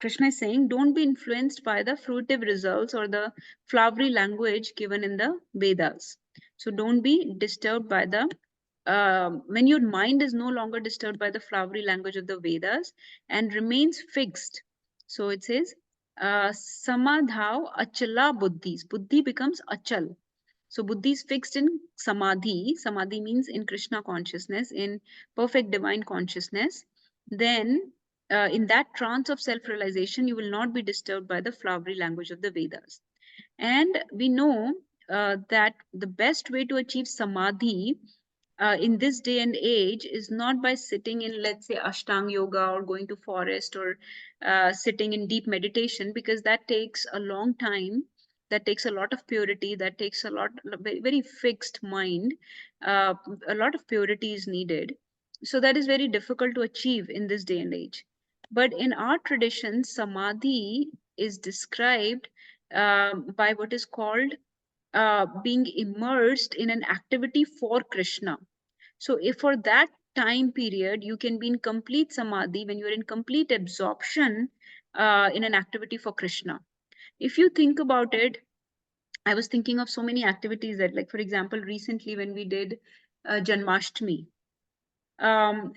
[SPEAKER 1] Krishna is saying, don't be influenced by the fruitive results or the flowery language given in the Vedas. So don't be disturbed by the, when your mind is no longer disturbed by the flowery language of the Vedas and remains fixed. So it says, Samadhav achala buddhis. Buddhi becomes achal. So buddhi is fixed in samadhi. Samadhi means in Krishna consciousness, in perfect divine consciousness. Then in that trance of self-realization, you will not be disturbed by the flowery language of the Vedas. And we know that the best way to achieve samadhi in this day and age is not by sitting in, let's say, Ashtanga yoga or going to forest or sitting in deep meditation, because that takes a long time. That takes a lot of purity. That takes a lot, very, very fixed mind. A lot of purity is needed. So that is very difficult to achieve in this day and age. But in our tradition, samadhi is described by what is called being immersed in an activity for Krishna. So if for that time period, you can be in complete samadhi when you're in complete absorption in an activity for Krishna. If you think about it, I was thinking of so many activities that, like, for example, recently when we did Janmashtami,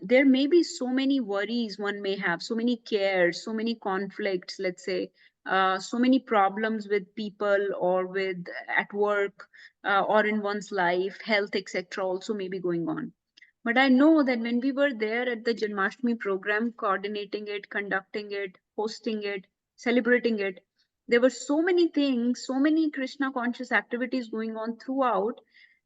[SPEAKER 1] there may be so many worries one may have, so many cares, so many conflicts, let's say, so many problems with people or with at work or in one's life, health, etc. also may be going on. But I know that when we were there at the Janmashtami program, coordinating it, conducting it, hosting it, celebrating it, there were so many things, so many Krishna conscious activities going on throughout,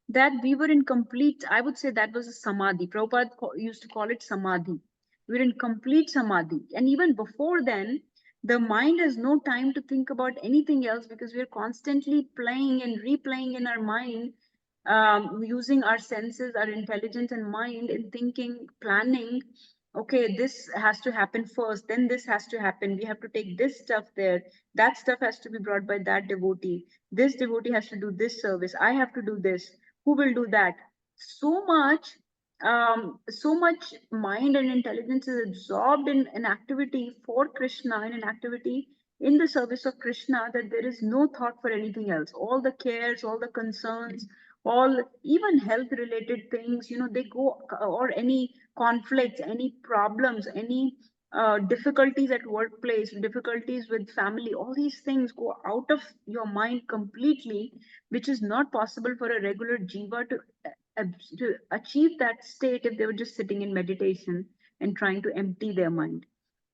[SPEAKER 1] that we were in complete, I would say that was a samadhi. Prabhupada used to call it samadhi. We were in complete samadhi. And even before then, the mind has no time to think about anything else because we're constantly playing and replaying in our mind, using our senses, our intelligence and mind in thinking, planning. Okay, this has to happen first, then this has to happen. We have to take this stuff there. That stuff has to be brought by that devotee. This devotee has to do this service. I have to do this. Who will do that? So much mind and intelligence is absorbed in an activity for Krishna, in an activity in the service of Krishna, that there is no thought for anything else. All the cares, all the concerns, all even health related things, they go, or any conflicts, any problems, any difficulties at workplace, difficulties with family, all these things go out of your mind completely, which is not possible for a regular jiva to achieve that state if they were just sitting in meditation and trying to empty their mind.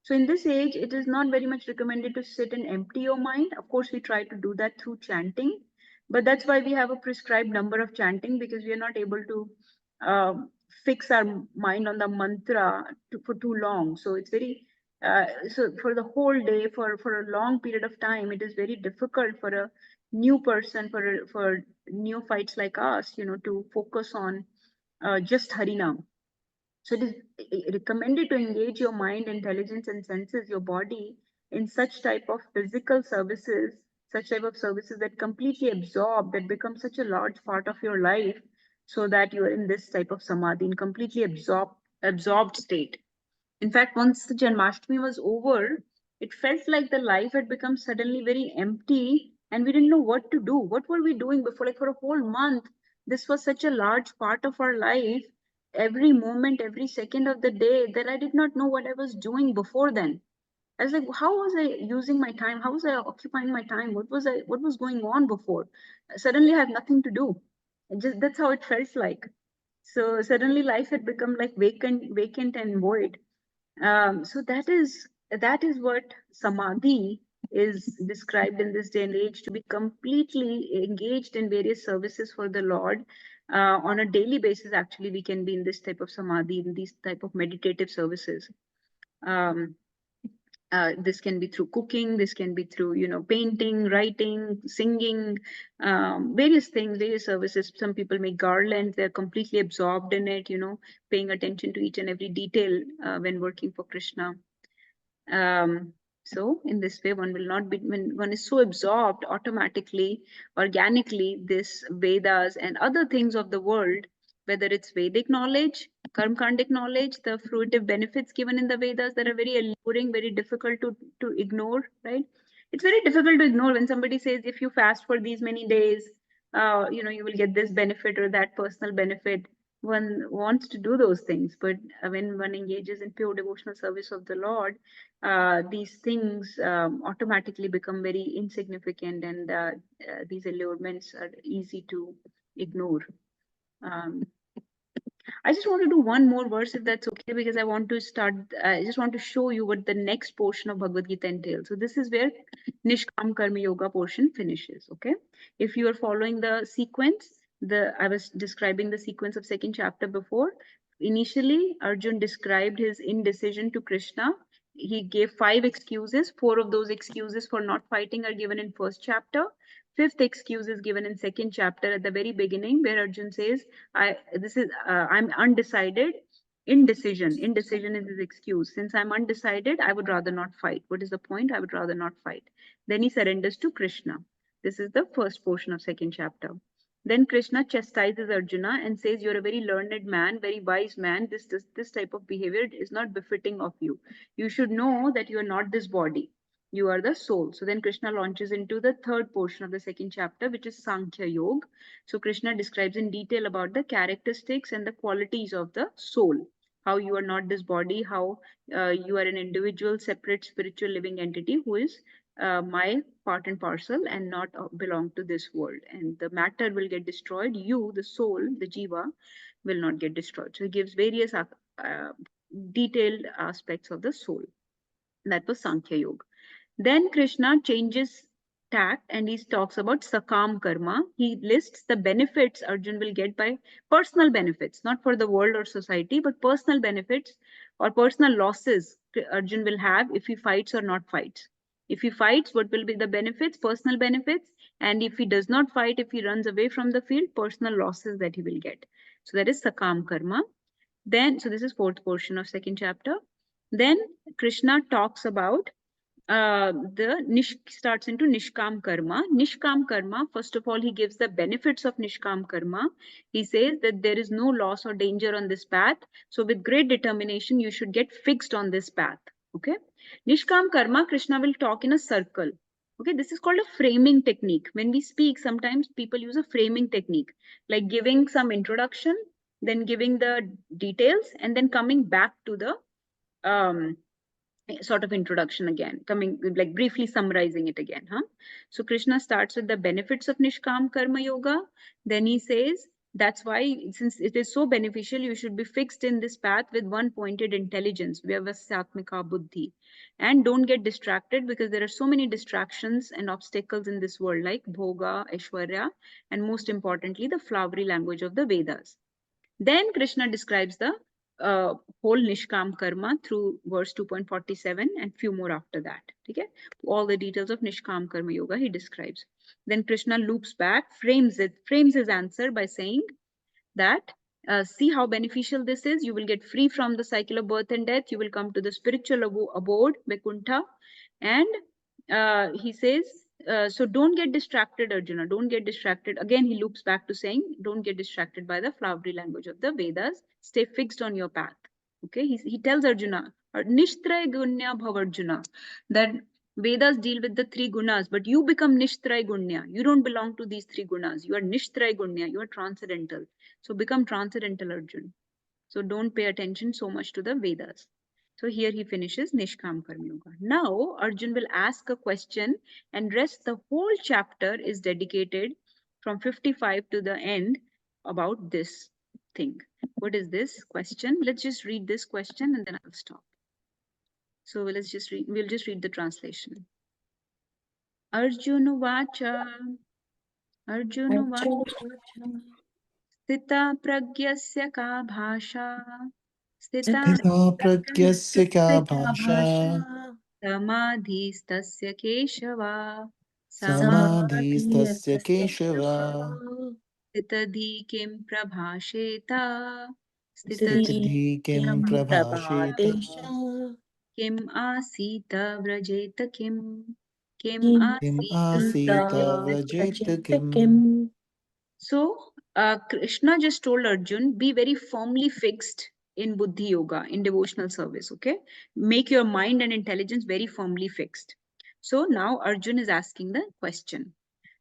[SPEAKER 1] So in this age, it is not very much recommended to sit and empty your mind. Of course, we try to do that through chanting, but that's why we have a prescribed number of chanting, because we are not able to uh, fix our mind on the mantra for too long. So it's very, so for the whole day, for a long period of time, it is very difficult for a new person, for neophytes like us, to focus on just Harinam. So it is recommended to engage your mind, intelligence, and senses, your body, in such type of physical services, such type of services that completely absorb, that become such a large part of your life, so that you are in this type of samadhi, in completely absorbed state. In fact, once the Janmashtami was over, it felt like the life had become suddenly very empty, and we didn't know what to do. What were we doing before? Like for a whole month, this was such a large part of our life, every moment, every second of the day, that I did not know what I was doing before then. I was like, how was I using my time? How was I occupying my time? What was going on before? Suddenly I have nothing to do. That's how it felt like. So suddenly life had become like vacant and void. So that is what samadhi is described in this day and age, to be completely engaged in various services for the Lord. On a daily basis, actually, we can be in this type of samadhi, in these type of meditative services. Um, this can be through cooking, this can be through, painting, writing, singing, various things, various services. Some people make garlands, they're completely absorbed in it, paying attention to each and every detail when working for Krishna. So in this way, one will not be, when one is so absorbed, automatically, organically, this Vedas and other things of the world, whether it's Vedic knowledge, Karmkandic knowledge, the fruitive benefits given in the Vedas that are very alluring, very difficult to ignore, right? It's very difficult to ignore when somebody says, if you fast for these many days, you will get this benefit or that personal benefit. One wants to do those things, but when one engages in pure devotional service of the Lord, these things automatically become very insignificant, and these allurements are easy to ignore. Um, I just want to do one more verse, if that's okay, because I want to start, I just want to show you what the next portion of Bhagavad Gita entails. So this is where Nishkam Karma Yoga portion finishes, okay? If you are following the sequence, I was describing the sequence of second chapter before. Initially, Arjun described his indecision to Krishna. He gave 5 excuses. 4 of those excuses for not fighting are given in first chapter. 5th excuse is given in second chapter at the very beginning, where Arjun says, I'm undecided. Indecision is his excuse. Since I'm undecided, I would rather not fight. What is the point? I would rather not fight. Then he surrenders to Krishna. This is the first portion of second chapter. Then Krishna chastises Arjuna and says, you're a very learned man, very wise man. This type of behavior is not befitting of you. You should know that you are not this body. You are the soul. So then Krishna launches into the third portion of the second chapter, which is Sankhya Yoga. So Krishna describes in detail about the characteristics and the qualities of the soul. How you are not this body, how you are an individual, separate, spiritual living entity who is my part and parcel and not belong to this world. And the matter will get destroyed. You, the soul, the jiva, will not get destroyed. So he gives various detailed aspects of the soul. That was Sankhya Yoga. Then Krishna changes tact and he talks about Sakam Karma. He lists the benefits Arjun will get by personal benefits, not for the world or society, but personal benefits or personal losses Arjun will have if he fights or not fights. If he fights, what will be the benefits, personal benefits? And if he does not fight, if he runs away from the field, personal losses that he will get. So that is Sakam Karma. Then, so this is fourth portion of second chapter. Then Krishna talks about starts into Nishkam Karma. Nishkam Karma, first of all, he gives the benefits of Nishkam Karma. He says that there is no loss or danger on this path. So with great determination, you should get fixed on this path. Okay. Nishkam Karma, Krishna will talk in a circle. Okay, this is called a framing technique. When we speak, sometimes people use a framing technique, like giving some introduction, then giving the details, and then coming back to the sort of introduction again, coming like briefly summarizing it again. So Krishna starts with the benefits of Nishkam Karma Yoga. Then he says That's why, since it is so beneficial, you should be fixed in this path with one pointed intelligence, vyavasyatmika buddhi. And don't get distracted, because there are so many distractions and obstacles in this world, like bhoga, aishwarya, and most importantly, the flowery language of the Vedas. Then Krishna describes the whole Nishkam karma through verse 2.47 and few more after that. Okay? All the details of Nishkam karma yoga he describes. Then Krishna loops back, frames his answer by saying that see how beneficial this is. You will get free from the cycle of birth and death. You will come to the spiritual abode, Vaikuntha. And he says, so don't get distracted, Arjuna. Don't get distracted. Again, he loops back to saying, don't get distracted by the flowery language of the Vedas. Stay fixed on your path. Okay, he tells Arjuna, Nishtray Gunya Bhav Arjuna, that Vedas deal with the three gunas, but you become Nishtray Gunya. You don't belong to these three gunas. You are Nishtray Gunya. You are transcendental. So become transcendental, Arjun. So don't pay attention so much to the Vedas. So here he finishes Nishkam Karma Yoga. Now Arjun will ask a question, and rest the whole chapter is dedicated from 55 to the end about this thing. What is this question? Let's just read this question and then I'll stop. So we'll just read the translation. Arjuna Vacha. Arjuna Vacha. Stita pragyasya ka bhasha. Stita
[SPEAKER 2] Stita pragyasya kya bhasha
[SPEAKER 1] samadhistasya keshava.
[SPEAKER 2] samadhistasya keshava
[SPEAKER 1] Stitadhi kim prabhasheta.
[SPEAKER 2] stitidhi kim prabhasheta
[SPEAKER 1] Kim asita vrajeta kim. Kim
[SPEAKER 2] kim
[SPEAKER 1] asita
[SPEAKER 2] asita
[SPEAKER 1] vrajeta.
[SPEAKER 2] vrajeta kim.
[SPEAKER 1] So, Krishna just told Arjun, be very firmly fixed in Buddhi Yoga, in devotional service, okay? Make your mind and intelligence very firmly fixed. So now Arjun is asking the question.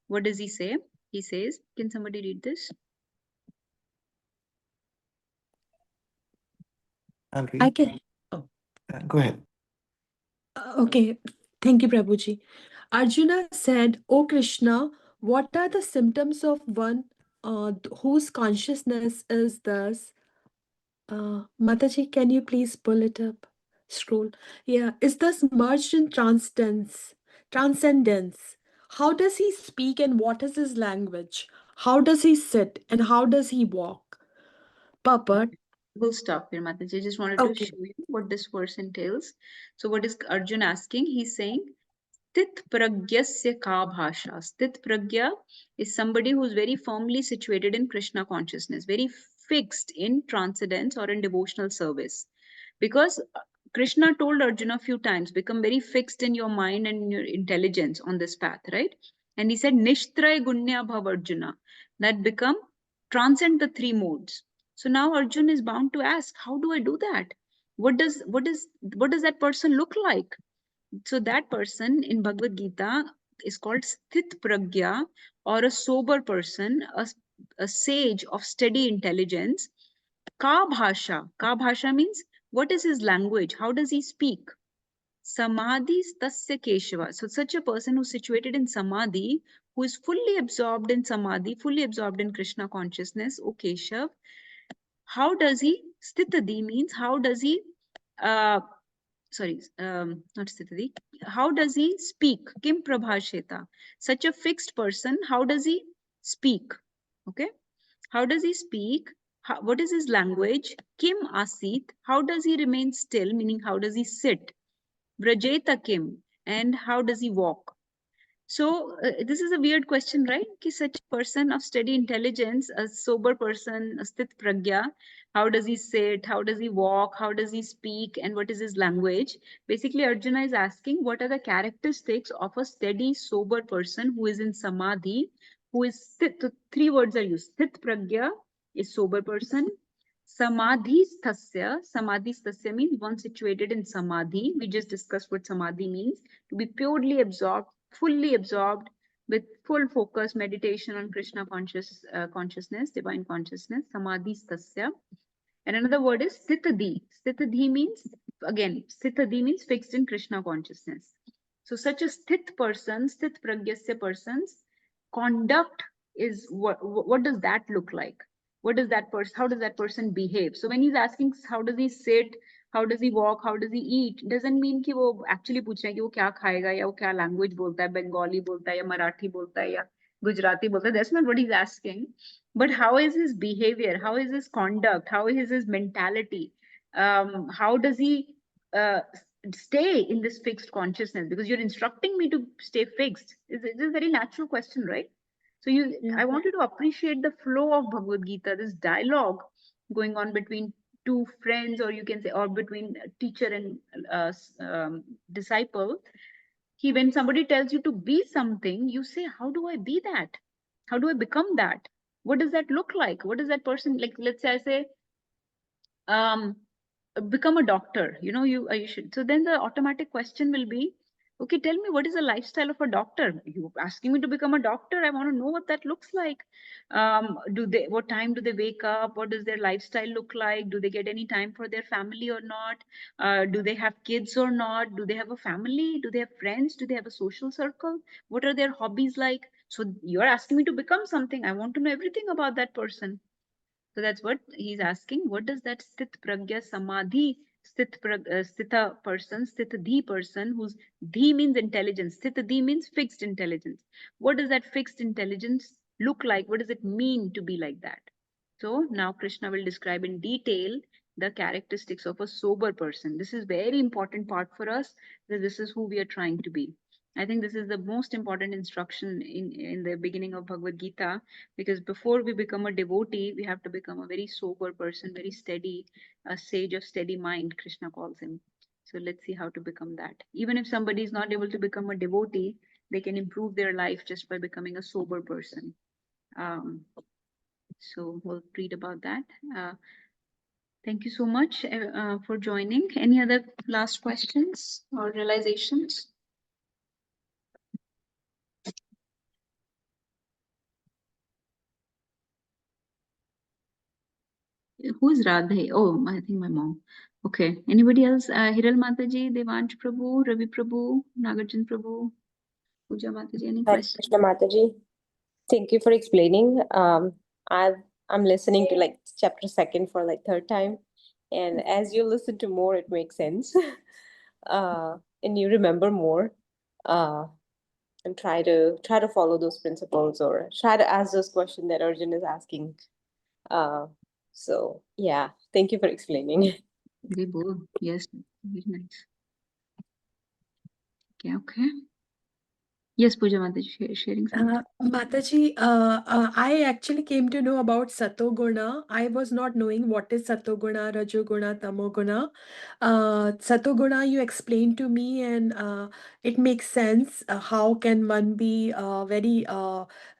[SPEAKER 1] What does he say? He says, can somebody read this?
[SPEAKER 2] I'll
[SPEAKER 3] I
[SPEAKER 2] read.
[SPEAKER 3] can. Oh,
[SPEAKER 2] Go ahead.
[SPEAKER 3] okay. Thank you, Prabhuji. Arjuna said, O Krishna, what are the symptoms of one whose consciousness is thus? Mataji, can you please pull it up? Scroll. Yeah, is thus merged in transcendence. Transcendence. How does he speak and what is his language? How does he sit and how does he walk? Purport.
[SPEAKER 1] We'll stop here, Mataji. I just wanted to
[SPEAKER 3] Okay.
[SPEAKER 1] show you what this verse entails. So what is Arjun asking? He's saying, Sthit pragyasya ka bhasha. Sthit pragya is somebody who's very firmly situated in Krishna consciousness, very fixed in transcendence or in devotional service. Because Krishna told Arjuna a few times, become very fixed in your mind and in your intelligence on this path, right? And he said, Nishtray Gunya Bhav Arjuna, that become transcend the three modes. So now Arjun is bound to ask, how do I do that? What does that person look like? So that person in Bhagavad Gita is called Sthit Pragya, or a sober person, a sage of steady intelligence. Ka bhasha. Ka bhasha means what is his language? How does he speak? Samadhi tasya keshava. So such a person who's situated in samadhi, who is fully absorbed in samadhi, fully absorbed in Krishna consciousness, O Keshav, how does he? Stitadi means how does he not Sthitadi. How does he speak? Kim prabhasheta. Such a fixed person, how does he speak? Okay. How does he speak? What is his language? Kim asit. How does he remain still? Meaning, how does he sit? Vrajeta kim. And how does he walk? So this is a weird question, right? Ki such a person of steady intelligence, a sober person, a sthit pragya, how does he sit? How does he walk? How does he speak? And what is his language? Basically, Arjuna is asking what are the characteristics of a steady, sober person who is in samadhi, who is sthit. So three words are used. Sthit pragya is sober person. Samadhi stasya means one situated in samadhi. We just discussed what samadhi means. To be purely absorbed, fully absorbed, with full focus, meditation on Krishna consciousness, divine consciousness. Samadhi stasya. And another word is sthitadi. Sthitadi means, again, sthitadi means fixed in Krishna consciousness. So such a sthit person, sthit pragyasya person's conduct is, what does that look like? What does that person, how does that person behave? So when he's asking how does he sit, how does he walk, how does he eat, doesn't mean कि वो actually पूछ रहे हैं कि वो क्या खाएगा या वो क्या language बोलता है, Bengali बोलता है या मराठी बोलता है या Gujarati बोलता है. That's not what he's asking. But how is his behavior? How is his conduct? How is his mentality? How does he stay in this fixed consciousness? Because you're instructing me to stay fixed. It's a very natural question, right? So I want you to appreciate the flow of Bhagavad Gita, this dialogue going on between two friends, or you can say, or between teacher and disciple. When somebody tells you to be something, you say, how do I be that? How do I become that? What does that look like? What does that person, like, let's say I say, become a doctor, you should. So then the automatic question will be, okay, tell me, what is the lifestyle of a doctor? You asking me to become a doctor, I want to know what that looks like. What time do they wake up? What does their lifestyle look like? Do they get any time for their family or not? Do they have kids or not? Do they have a family? Do they have friends? Do they have a social circle? What are their hobbies like? So you're asking me to become something, I want to know everything about that person. So that's what he's asking. What does that sthit pragya samadhi, sthita person, sthitadhi person, whose dhi means intelligence, sthitadhi means fixed intelligence. What does that fixed intelligence look like? What does it mean to be like that? So now Krishna will describe in detail the characteristics of a sober person. This is very important part for us, that this is who we are trying to be. I think this is the most important instruction in the beginning of Bhagavad Gita, because before we become a devotee, we have to become a very sober person, very steady, a sage of steady mind, Krishna calls him. So let's see how to become that. Even if somebody is not able to become a devotee, they can improve their life just by becoming a sober person. So we'll read about that. Thank you so much for joining. Any other last questions or realizations? Who's Radhe? Oh, I think my mom. Okay. Anybody else? Hiral Mataji, Devansh Prabhu, Ravi Prabhu, Nagarjan Prabhu, Pooja Mataji. Any
[SPEAKER 5] Hare
[SPEAKER 1] questions?
[SPEAKER 5] Krishna Mataji. Thank you for explaining. I'm listening to like chapter second for like third time, and as you listen to more, it makes sense, and you remember more, and try to follow those principles or try to ask those questions that Arjun is asking. So yeah, thank you for explaining.
[SPEAKER 1] They both. Yes. Very nice. Okay. Okay. Yes, Pooja Mataji, sharing something.
[SPEAKER 3] Mataji, I actually came to know about Satoguna. I was not knowing what is Satoguna, Rajoguna, Tamoguna. Satoguna, you explained to me, and it makes sense. How can one be very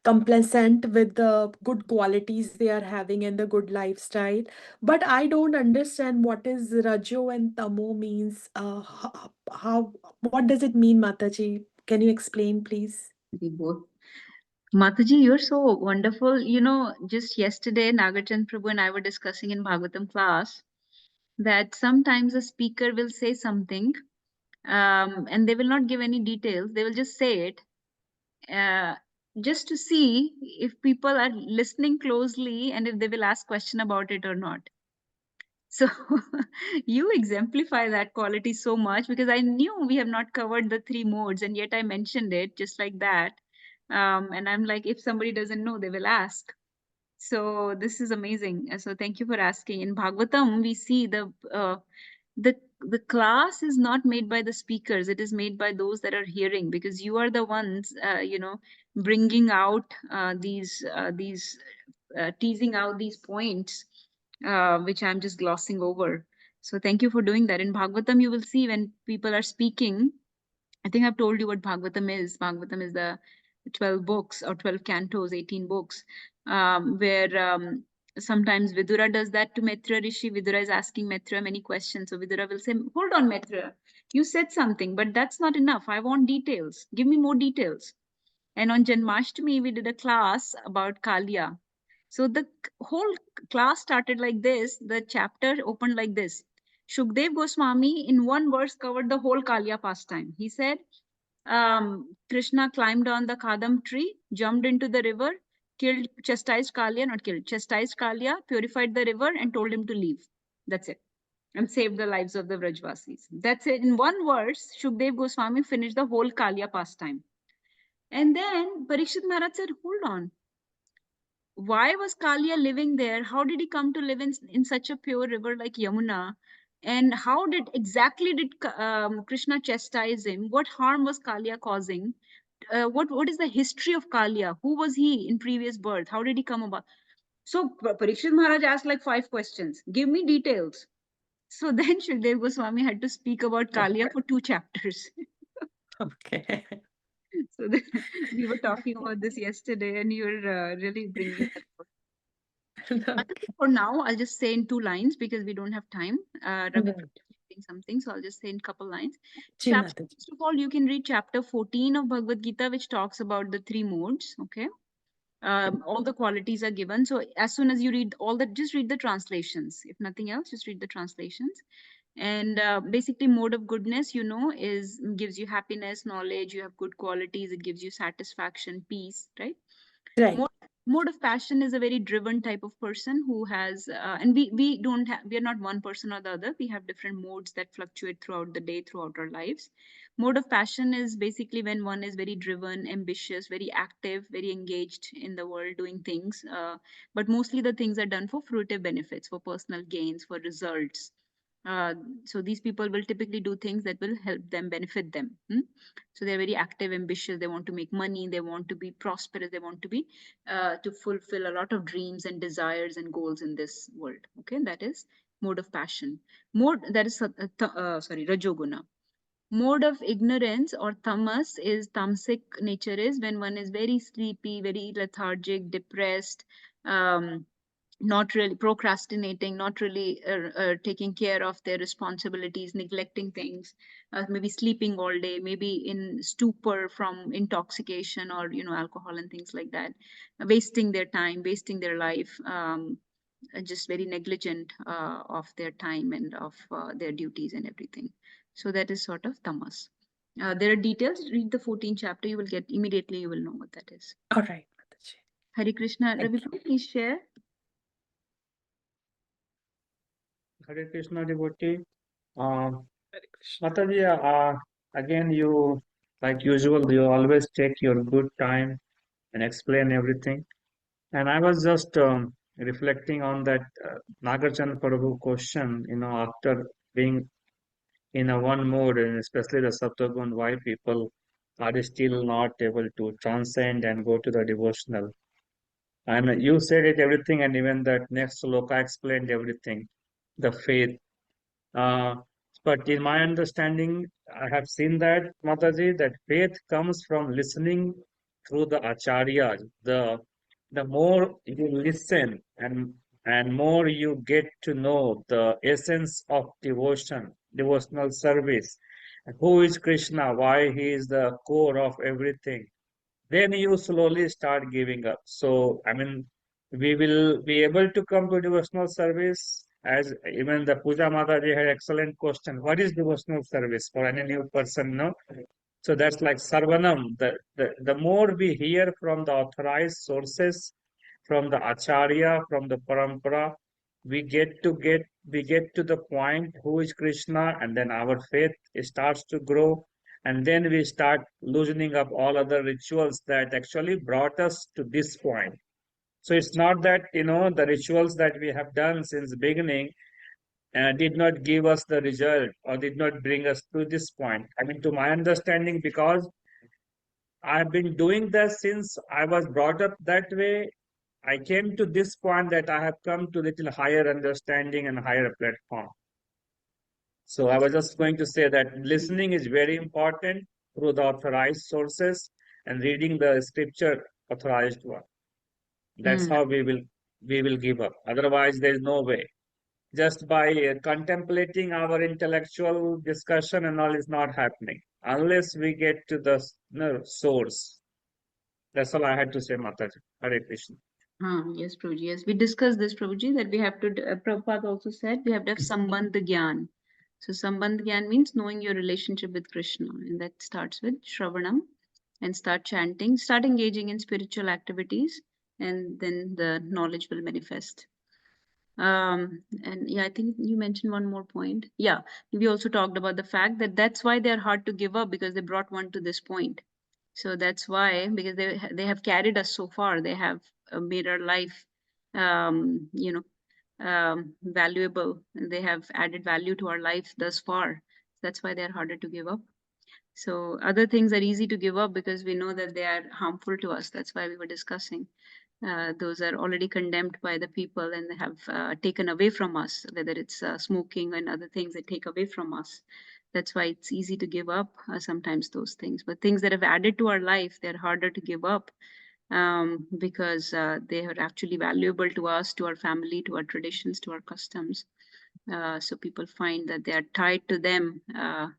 [SPEAKER 3] complacent with the good qualities they are having and the good lifestyle? But I don't understand what is Rajo and Tamo means. What does it mean, Mataji? Can you explain, please?
[SPEAKER 1] They both. Mataji, you're so wonderful. Just yesterday, Nagarjan Prabhu and I were discussing in Bhagavatam class that sometimes a speaker will say something, and they will not give any details. They will just say it, just to see if people are listening closely and if they will ask question about it or not. So you exemplify that quality so much, because I knew we have not covered the 3 modes, and yet I mentioned it just like that. And I'm like, if somebody doesn't know, they will ask. So this is amazing. So thank you for asking. In Bhagavatam, we see the class is not made by the speakers. It is made by those that are hearing, because you are the ones, bringing out these teasing out these points, which I'm just glossing over. So thank you for doing that. In Bhagavatam, you will see when people are speaking, I think I've told you what Bhagavatam is. Bhagavatam is the 12 books or 12 cantos, 18 books, where sometimes Vidura does that to Maitra Rishi. Vidura is asking Maitra many questions. So Vidura will say, hold on, Maitra, you said something, but that's not enough. I want details. Give me more details. And on Janmashtami, we did a class about Kalia. So the whole class started like this. The chapter opened like this. Shukdev Goswami in one verse covered the whole Kalia pastime. He said, Krishna climbed on the Kadam tree, jumped into the river, chastised Kalia, purified the river, and told him to leave. That's it. And saved the lives of the Vrajvasis. That's it. In one verse, Shukdev Goswami finished the whole Kalia pastime. And then Parikshit Maharaj said, hold on. Why was Kalia living there? How did he come to live in such a pure river like Yamuna? And how exactly did Krishna chastise him? What harm was Kalia causing? What is the history of Kalia? Who was he in previous birth? How did he come about? So Parikshit Maharaj asked like 5 questions. Give me details. So then Shukdev Goswami had to speak about Kalia for 2 chapters.
[SPEAKER 3] Okay.
[SPEAKER 1] So we were talking about this yesterday, and you're really bringing that out.
[SPEAKER 3] Okay.
[SPEAKER 1] For now, I'll just say in 2 lines because we don't have time. Ravi
[SPEAKER 3] Right.
[SPEAKER 1] saying something, so I'll just say in a couple lines.
[SPEAKER 3] Ji Mataji.
[SPEAKER 1] First of all, you can read chapter 14 of Bhagavad Gita, which talks about the 3 modes. Okay. All the qualities are given. So as soon as you read all that, just read the translations. If nothing else, just read the translations. And basically, mode of goodness, gives you happiness, knowledge. You have good qualities. It gives you satisfaction, peace, right?
[SPEAKER 3] Right.
[SPEAKER 1] Mode of passion is a very driven type of person who has, and we are not one person or the other. We have different modes that fluctuate throughout the day, throughout our lives. Mode of passion is basically when one is very driven, ambitious, very active, very engaged in the world, doing things. But mostly the things are done for fruitive benefits, for personal gains, for results. So these people will typically do things that will help them, benefit them. So they're very active, ambitious. They want to make money. They want to be prosperous. They want to be to fulfill a lot of dreams and desires and goals in this world. Okay, that is mode of passion. Rajoguna. Mode of ignorance or tamas is tamasic nature is when one is very sleepy, very lethargic, depressed, not really procrastinating, not really taking care of their responsibilities, neglecting things, maybe sleeping all day, maybe in stupor from intoxication or alcohol and things like that, wasting their time, wasting their life, just very negligent of their time and of their duties and everything. So that is sort of tamas. There are details. Read the 14th chapter. You will get immediately. You will know what that is.
[SPEAKER 3] All right, Mataji.
[SPEAKER 1] Hare Krishna.
[SPEAKER 3] Thank
[SPEAKER 1] Ravi,
[SPEAKER 3] you.
[SPEAKER 1] please share.
[SPEAKER 6] Hare Krishna devotee.
[SPEAKER 3] Hare Krishna.
[SPEAKER 6] Mataji, again, you, like usual, you always take your good time and explain everything. And I was just reflecting on that Nagarjan Prabhu question, after being in a one mode, and especially the Saptagun, why people are still not able to transcend and go to the devotional. And you said it everything, and even that next sloka explained everything, the faith. Uh, but in my understanding, I have seen that, Mataji, that faith comes from listening through the acharyas. The more you listen and more you get to know the essence of devotion, devotional service, who is Krishna, why he is the core of everything, then you slowly start giving up. So, I mean, we will be able to come to devotional service. As even the Puja Mataji had excellent question. What is devotional service for any new person? No? So that's like Sarvanam. The more we hear from the authorized sources, from the Acharya, from the Parampara, we get to the point who is Krishna, and then our faith starts to grow, and then we start loosening up all other rituals that actually brought us to this point. So it's not that the rituals that we have done since the beginning did not give us the result or did not bring us to this point. I mean, to my understanding, because I've been doing this since I was brought up that way, I came to this point that I have come to little higher understanding and higher platform. So I was just going to say that listening is very important through the authorized sources and reading the scripture authorized one. That's how we will give up. Otherwise, there is no way. Just by contemplating our intellectual discussion and all is not happening unless we get to the source. That's all I had to say, Mataji. Hare Krishna.
[SPEAKER 1] Yes, Prabhuji. Yes, we discussed this, Prabhuji, that we have to, Prabhupada also said, we have to have Sambandh Gyan. So Sambandh Gyan means knowing your relationship with Krishna. And that starts with Shravanam and start chanting, start engaging in spiritual activities. and then the knowledge will manifest. And yeah, I think you mentioned one more point. Yeah, we also talked about the fact that that's why they're hard to give up, because they brought one to this point. So that's why, because they have carried us so far. They have made our life, valuable. They have added value to our life thus far. That's why they're harder to give up. So other things are easy to give up because we know that they are harmful to us. That's why we were discussing. Those are already condemned by the people and they have taken away from us, whether it's smoking and other things that take away from us. That's why it's easy to give up sometimes those things. But things that have added to our life, they're harder to give up because they are actually valuable to us, to our family, to our traditions, to our customs. So people find that they are tied to them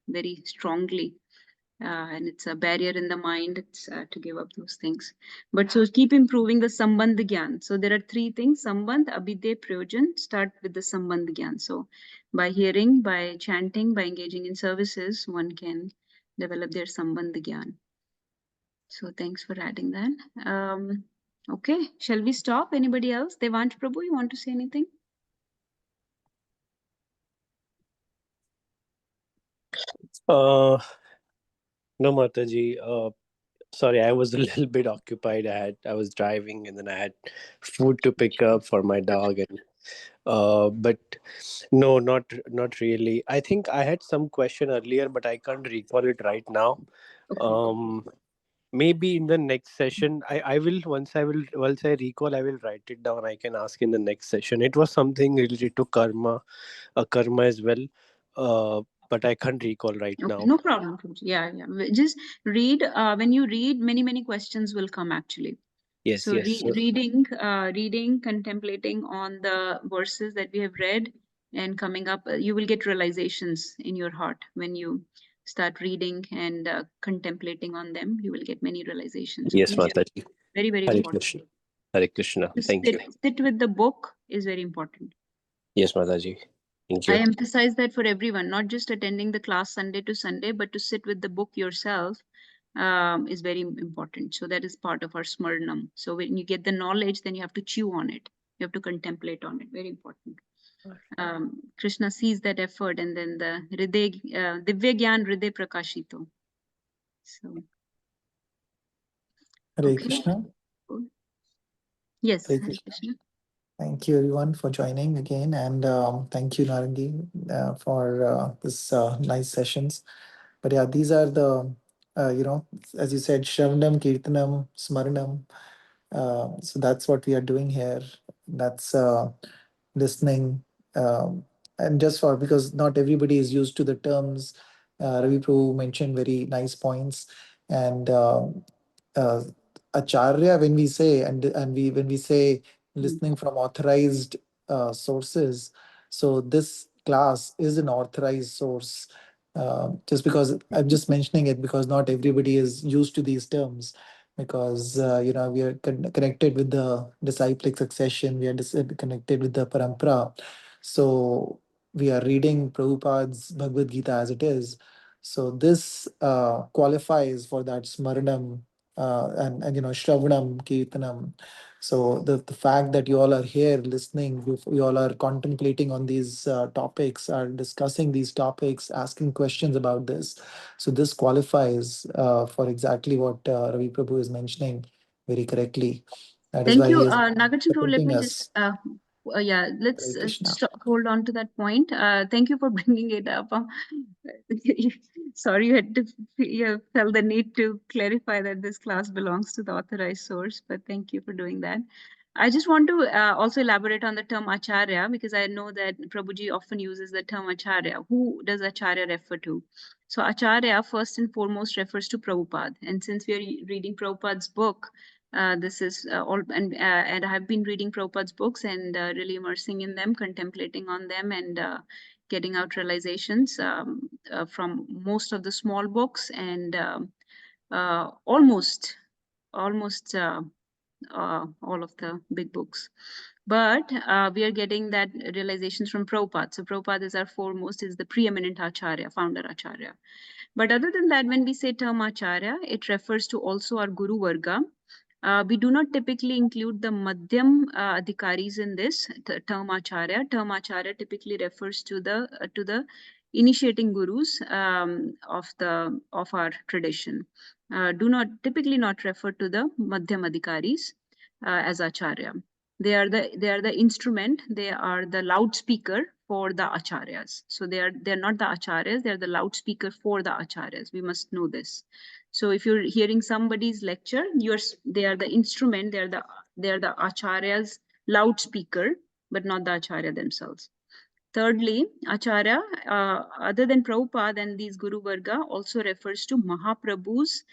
[SPEAKER 1] very strongly. And it's a barrier in the mind to give up those things. But so keep improving the Sambandh Gyan. So there are three things: Sambandh, Abhidhe, Prayojan. Start with the Sambandh Gyan. So by hearing, by chanting, by engaging in services, one can develop their Sambandh Gyan. So thanks for adding that. Okay, shall we stop? Anybody else? Devansh Prabhu, you want to say anything?
[SPEAKER 4] No, Mataji. Sorry, I was a little bit occupied. I was driving, and then I had food to pick up for my dog, and but no, not really. I think I had some question earlier, but I can't recall it right now.
[SPEAKER 1] Okay.
[SPEAKER 4] Maybe in the next session, once I recall, I will write it down. I can ask in the next session. It was something related to karma as well. But I can't recall right
[SPEAKER 1] Okay,
[SPEAKER 4] now.
[SPEAKER 1] no problem. Yeah. Just read. When you read, many questions will come actually.
[SPEAKER 4] Yes,
[SPEAKER 1] So
[SPEAKER 4] yes.
[SPEAKER 1] reading, contemplating on the verses that we have read, and coming up, you will get realizations in your heart when you start reading and contemplating on them. You will get many realizations. So
[SPEAKER 4] Yes,
[SPEAKER 1] please,
[SPEAKER 4] Mataji.
[SPEAKER 1] very
[SPEAKER 4] Hare
[SPEAKER 1] important.
[SPEAKER 4] Krishna. Hare Krishna.
[SPEAKER 1] To
[SPEAKER 4] Thank you.
[SPEAKER 1] sit with the book is very important.
[SPEAKER 4] Yes, Mataji. Thank
[SPEAKER 1] I
[SPEAKER 4] you.
[SPEAKER 1] emphasize that for everyone, not just attending the class Sunday to Sunday, but to sit with the book yourself is very important. So that is part of our smarnam. So when you get the knowledge, then you have to chew on it. You have to contemplate on it. Very important. Krishna sees that effort, and then the Divya Gyan Hriday Prakashito. So,
[SPEAKER 2] Hare
[SPEAKER 1] okay.
[SPEAKER 2] Krishna.
[SPEAKER 1] Yes,
[SPEAKER 2] Hare
[SPEAKER 1] Hare
[SPEAKER 2] Krishna.
[SPEAKER 1] Krishna.
[SPEAKER 2] Thank you everyone for joining again, and thank you Nārangi for this nice sessions. But yeah, these are the as you said, Shravanam, Kirtanam, Smaranam. So that's what we are doing here. That's listening, and just for because not everybody is used to the terms. Ravi Prabhu mentioned very nice points, and uh, acharya, when we say and we when we say listening from authorized sources, so this class is an authorized source. Just because I'm just mentioning it because not everybody is used to these terms, because we are connected with the disciplic succession, we are connected with the parampara. So we are reading Prabhupada's Bhagavad Gita as it is. So this qualifies for that smaranam and Shravanam, Kirtanam. So the fact that you all are here listening, you all are contemplating on these topics, are discussing these topics, asking questions about this. So this qualifies for exactly what Ravi Prabhu is mentioning very correctly. That is
[SPEAKER 1] Thank
[SPEAKER 2] why
[SPEAKER 1] you,
[SPEAKER 2] he is
[SPEAKER 1] Nagarjun Prabhu. Let
[SPEAKER 2] supporting
[SPEAKER 1] me just,
[SPEAKER 2] us.
[SPEAKER 1] yeah, let's
[SPEAKER 2] Hare Krishna.
[SPEAKER 1] hold on to that point. Thank you for bringing it up. Sorry, you felt the need to clarify that this class belongs to the authorized source, but thank you for doing that. I just want to also elaborate on the term acharya, because I know that Prabhuji often uses the term acharya. Who does acharya refer to? So acharya first and foremost refers to Prabhupada. And since we are reading Prabhupada's book, this is all, and I have been reading Prabhupada's books and really immersing in them, contemplating on them, and getting out realizations from most of the small books and almost all of the big books. But we are getting that realizations from Prabhupada. So Prabhupada is our foremost, is the preeminent Acharya, founder Acharya. But other than that, when we say term Acharya, it refers to also our Guru Varga, We do not typically include the Madhyam Adhikaris in this term Acharya. Term Acharya typically refers to the initiating gurus of our tradition. Do not typically not refer to the Madhyam Adhikaris as Acharya. They are the instrument. They are the loudspeaker for the acharyas. So they're not the acharyas. They're the loudspeaker for the acharyas. We must know this. So if you're hearing somebody's lecture, they are the instrument. They are the acharya's loudspeaker, but not the acharya themselves. Thirdly, Acharya, other than Prabhupada and these Guru Varga, also refers to Mahaprabhu's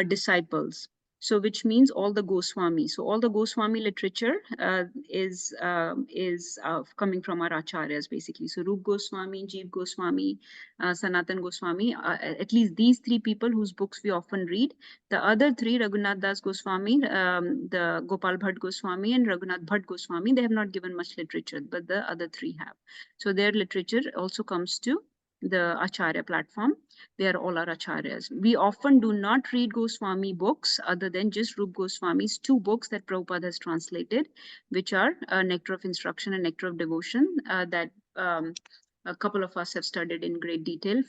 [SPEAKER 1] disciples. So, which means all the Goswami. So, all the Goswami literature is coming from our Acharyas, basically. So, Rup Goswami, Jeev Goswami, Sanatan Goswami, at least these three people whose books we often read. The other three, Raghunath Das Goswami, the Gopal Bhatt Goswami, and Raghunath Bhatt Goswami, they have not given much literature, but the other three have. So their literature also comes to the Acharya platform. They are all our Acharyas. We often do not read Goswami books other than just Rup Goswami's two books that Prabhupada has translated, which are Nectar of Instruction and Nectar of Devotion, that a couple of us have studied in great detail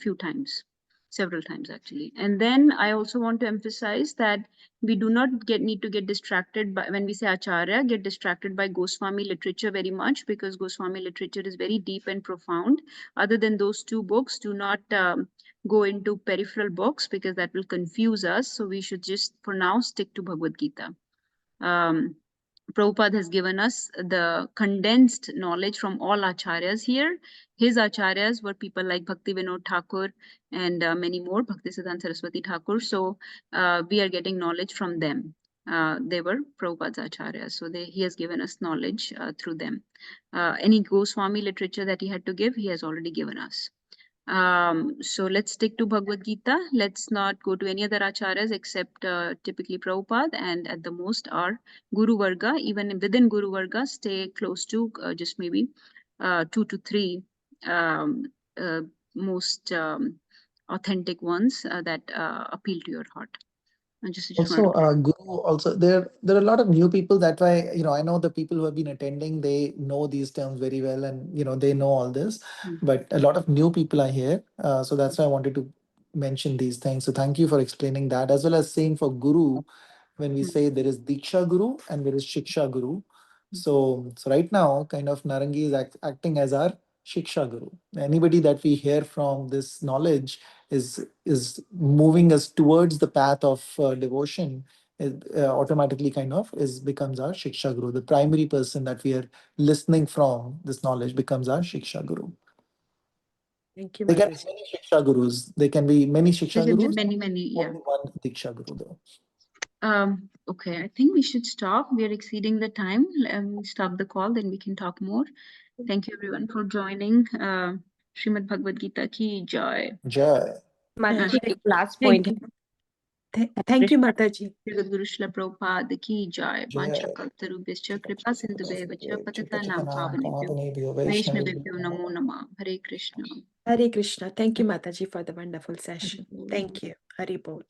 [SPEAKER 1] several times actually. And then I also want to emphasize that we do not need to get distracted by, when we say Acharya, get distracted by Goswami literature very much, because Goswami literature is very deep and profound. Other than those two books, do not go into peripheral books, because that will confuse us. So we should just, for now, stick to Bhagavad Gita. Prabhupada has given us the condensed knowledge from all acharyas here. His acharyas were people like Bhakti Vinod Thakur and many more, Bhaktisiddhanta Saraswati Thakur. So we are getting knowledge from them. They were Prabhupada's acharyas. So he has given us knowledge through them. Any Goswami literature that he had to give, he has already given us. So let's stick to Bhagavad Gita. Let's not go to any other acharyas except typically Prabhupada, and at the most our Guru Varga. Even within Guru Varga, stay close to just maybe 2 to 3 most authentic ones that appeal to your heart. Just
[SPEAKER 2] Also, Guru, also there are a lot of new people. That why, I know the people who have been attending, they know these terms very well, and they know all this. But a lot of new people are here, so that's why I wanted to mention these things. So thank you for explaining that, as well as saying for Guru, when we say there is Diksha Guru and there is Shiksha Guru. So right now, kind of Narangi is acting as our Shiksha Guru. Anybody that we hear from this knowledge is moving us towards the path of devotion. It automatically kind of becomes our Shiksha Guru. The primary person that we are listening from this knowledge becomes our Shiksha Guru.
[SPEAKER 3] Thank you,
[SPEAKER 2] There can be
[SPEAKER 3] Mataji.
[SPEAKER 2] many Shiksha Gurus. There can be many Shiksha
[SPEAKER 1] There
[SPEAKER 2] Gurus.
[SPEAKER 1] many, yeah.
[SPEAKER 2] Only one Diksha Guru though.
[SPEAKER 1] Okay, I think we should stop. We are exceeding the time. Stop the call, then we can talk more. Thank you everyone for joining. Srimad Bhagavad Gita ki jai.
[SPEAKER 2] Jai.
[SPEAKER 5] Mataji, last
[SPEAKER 3] Thank
[SPEAKER 5] point.
[SPEAKER 3] you. Thank you, Mataji.
[SPEAKER 1] Jagat Guru Shila Prabhupada ki jai.
[SPEAKER 2] Jai.
[SPEAKER 1] Vancha kaltarubhyascha kripa sindhubheva patitanam pavanebhyo
[SPEAKER 2] Vaishnavibhyo.
[SPEAKER 1] Vaishnavebhyo namo namah. Hare Krishna.
[SPEAKER 3] Hare Krishna. Thank you, Mataji, for the wonderful session. Thank you. Hari Bol.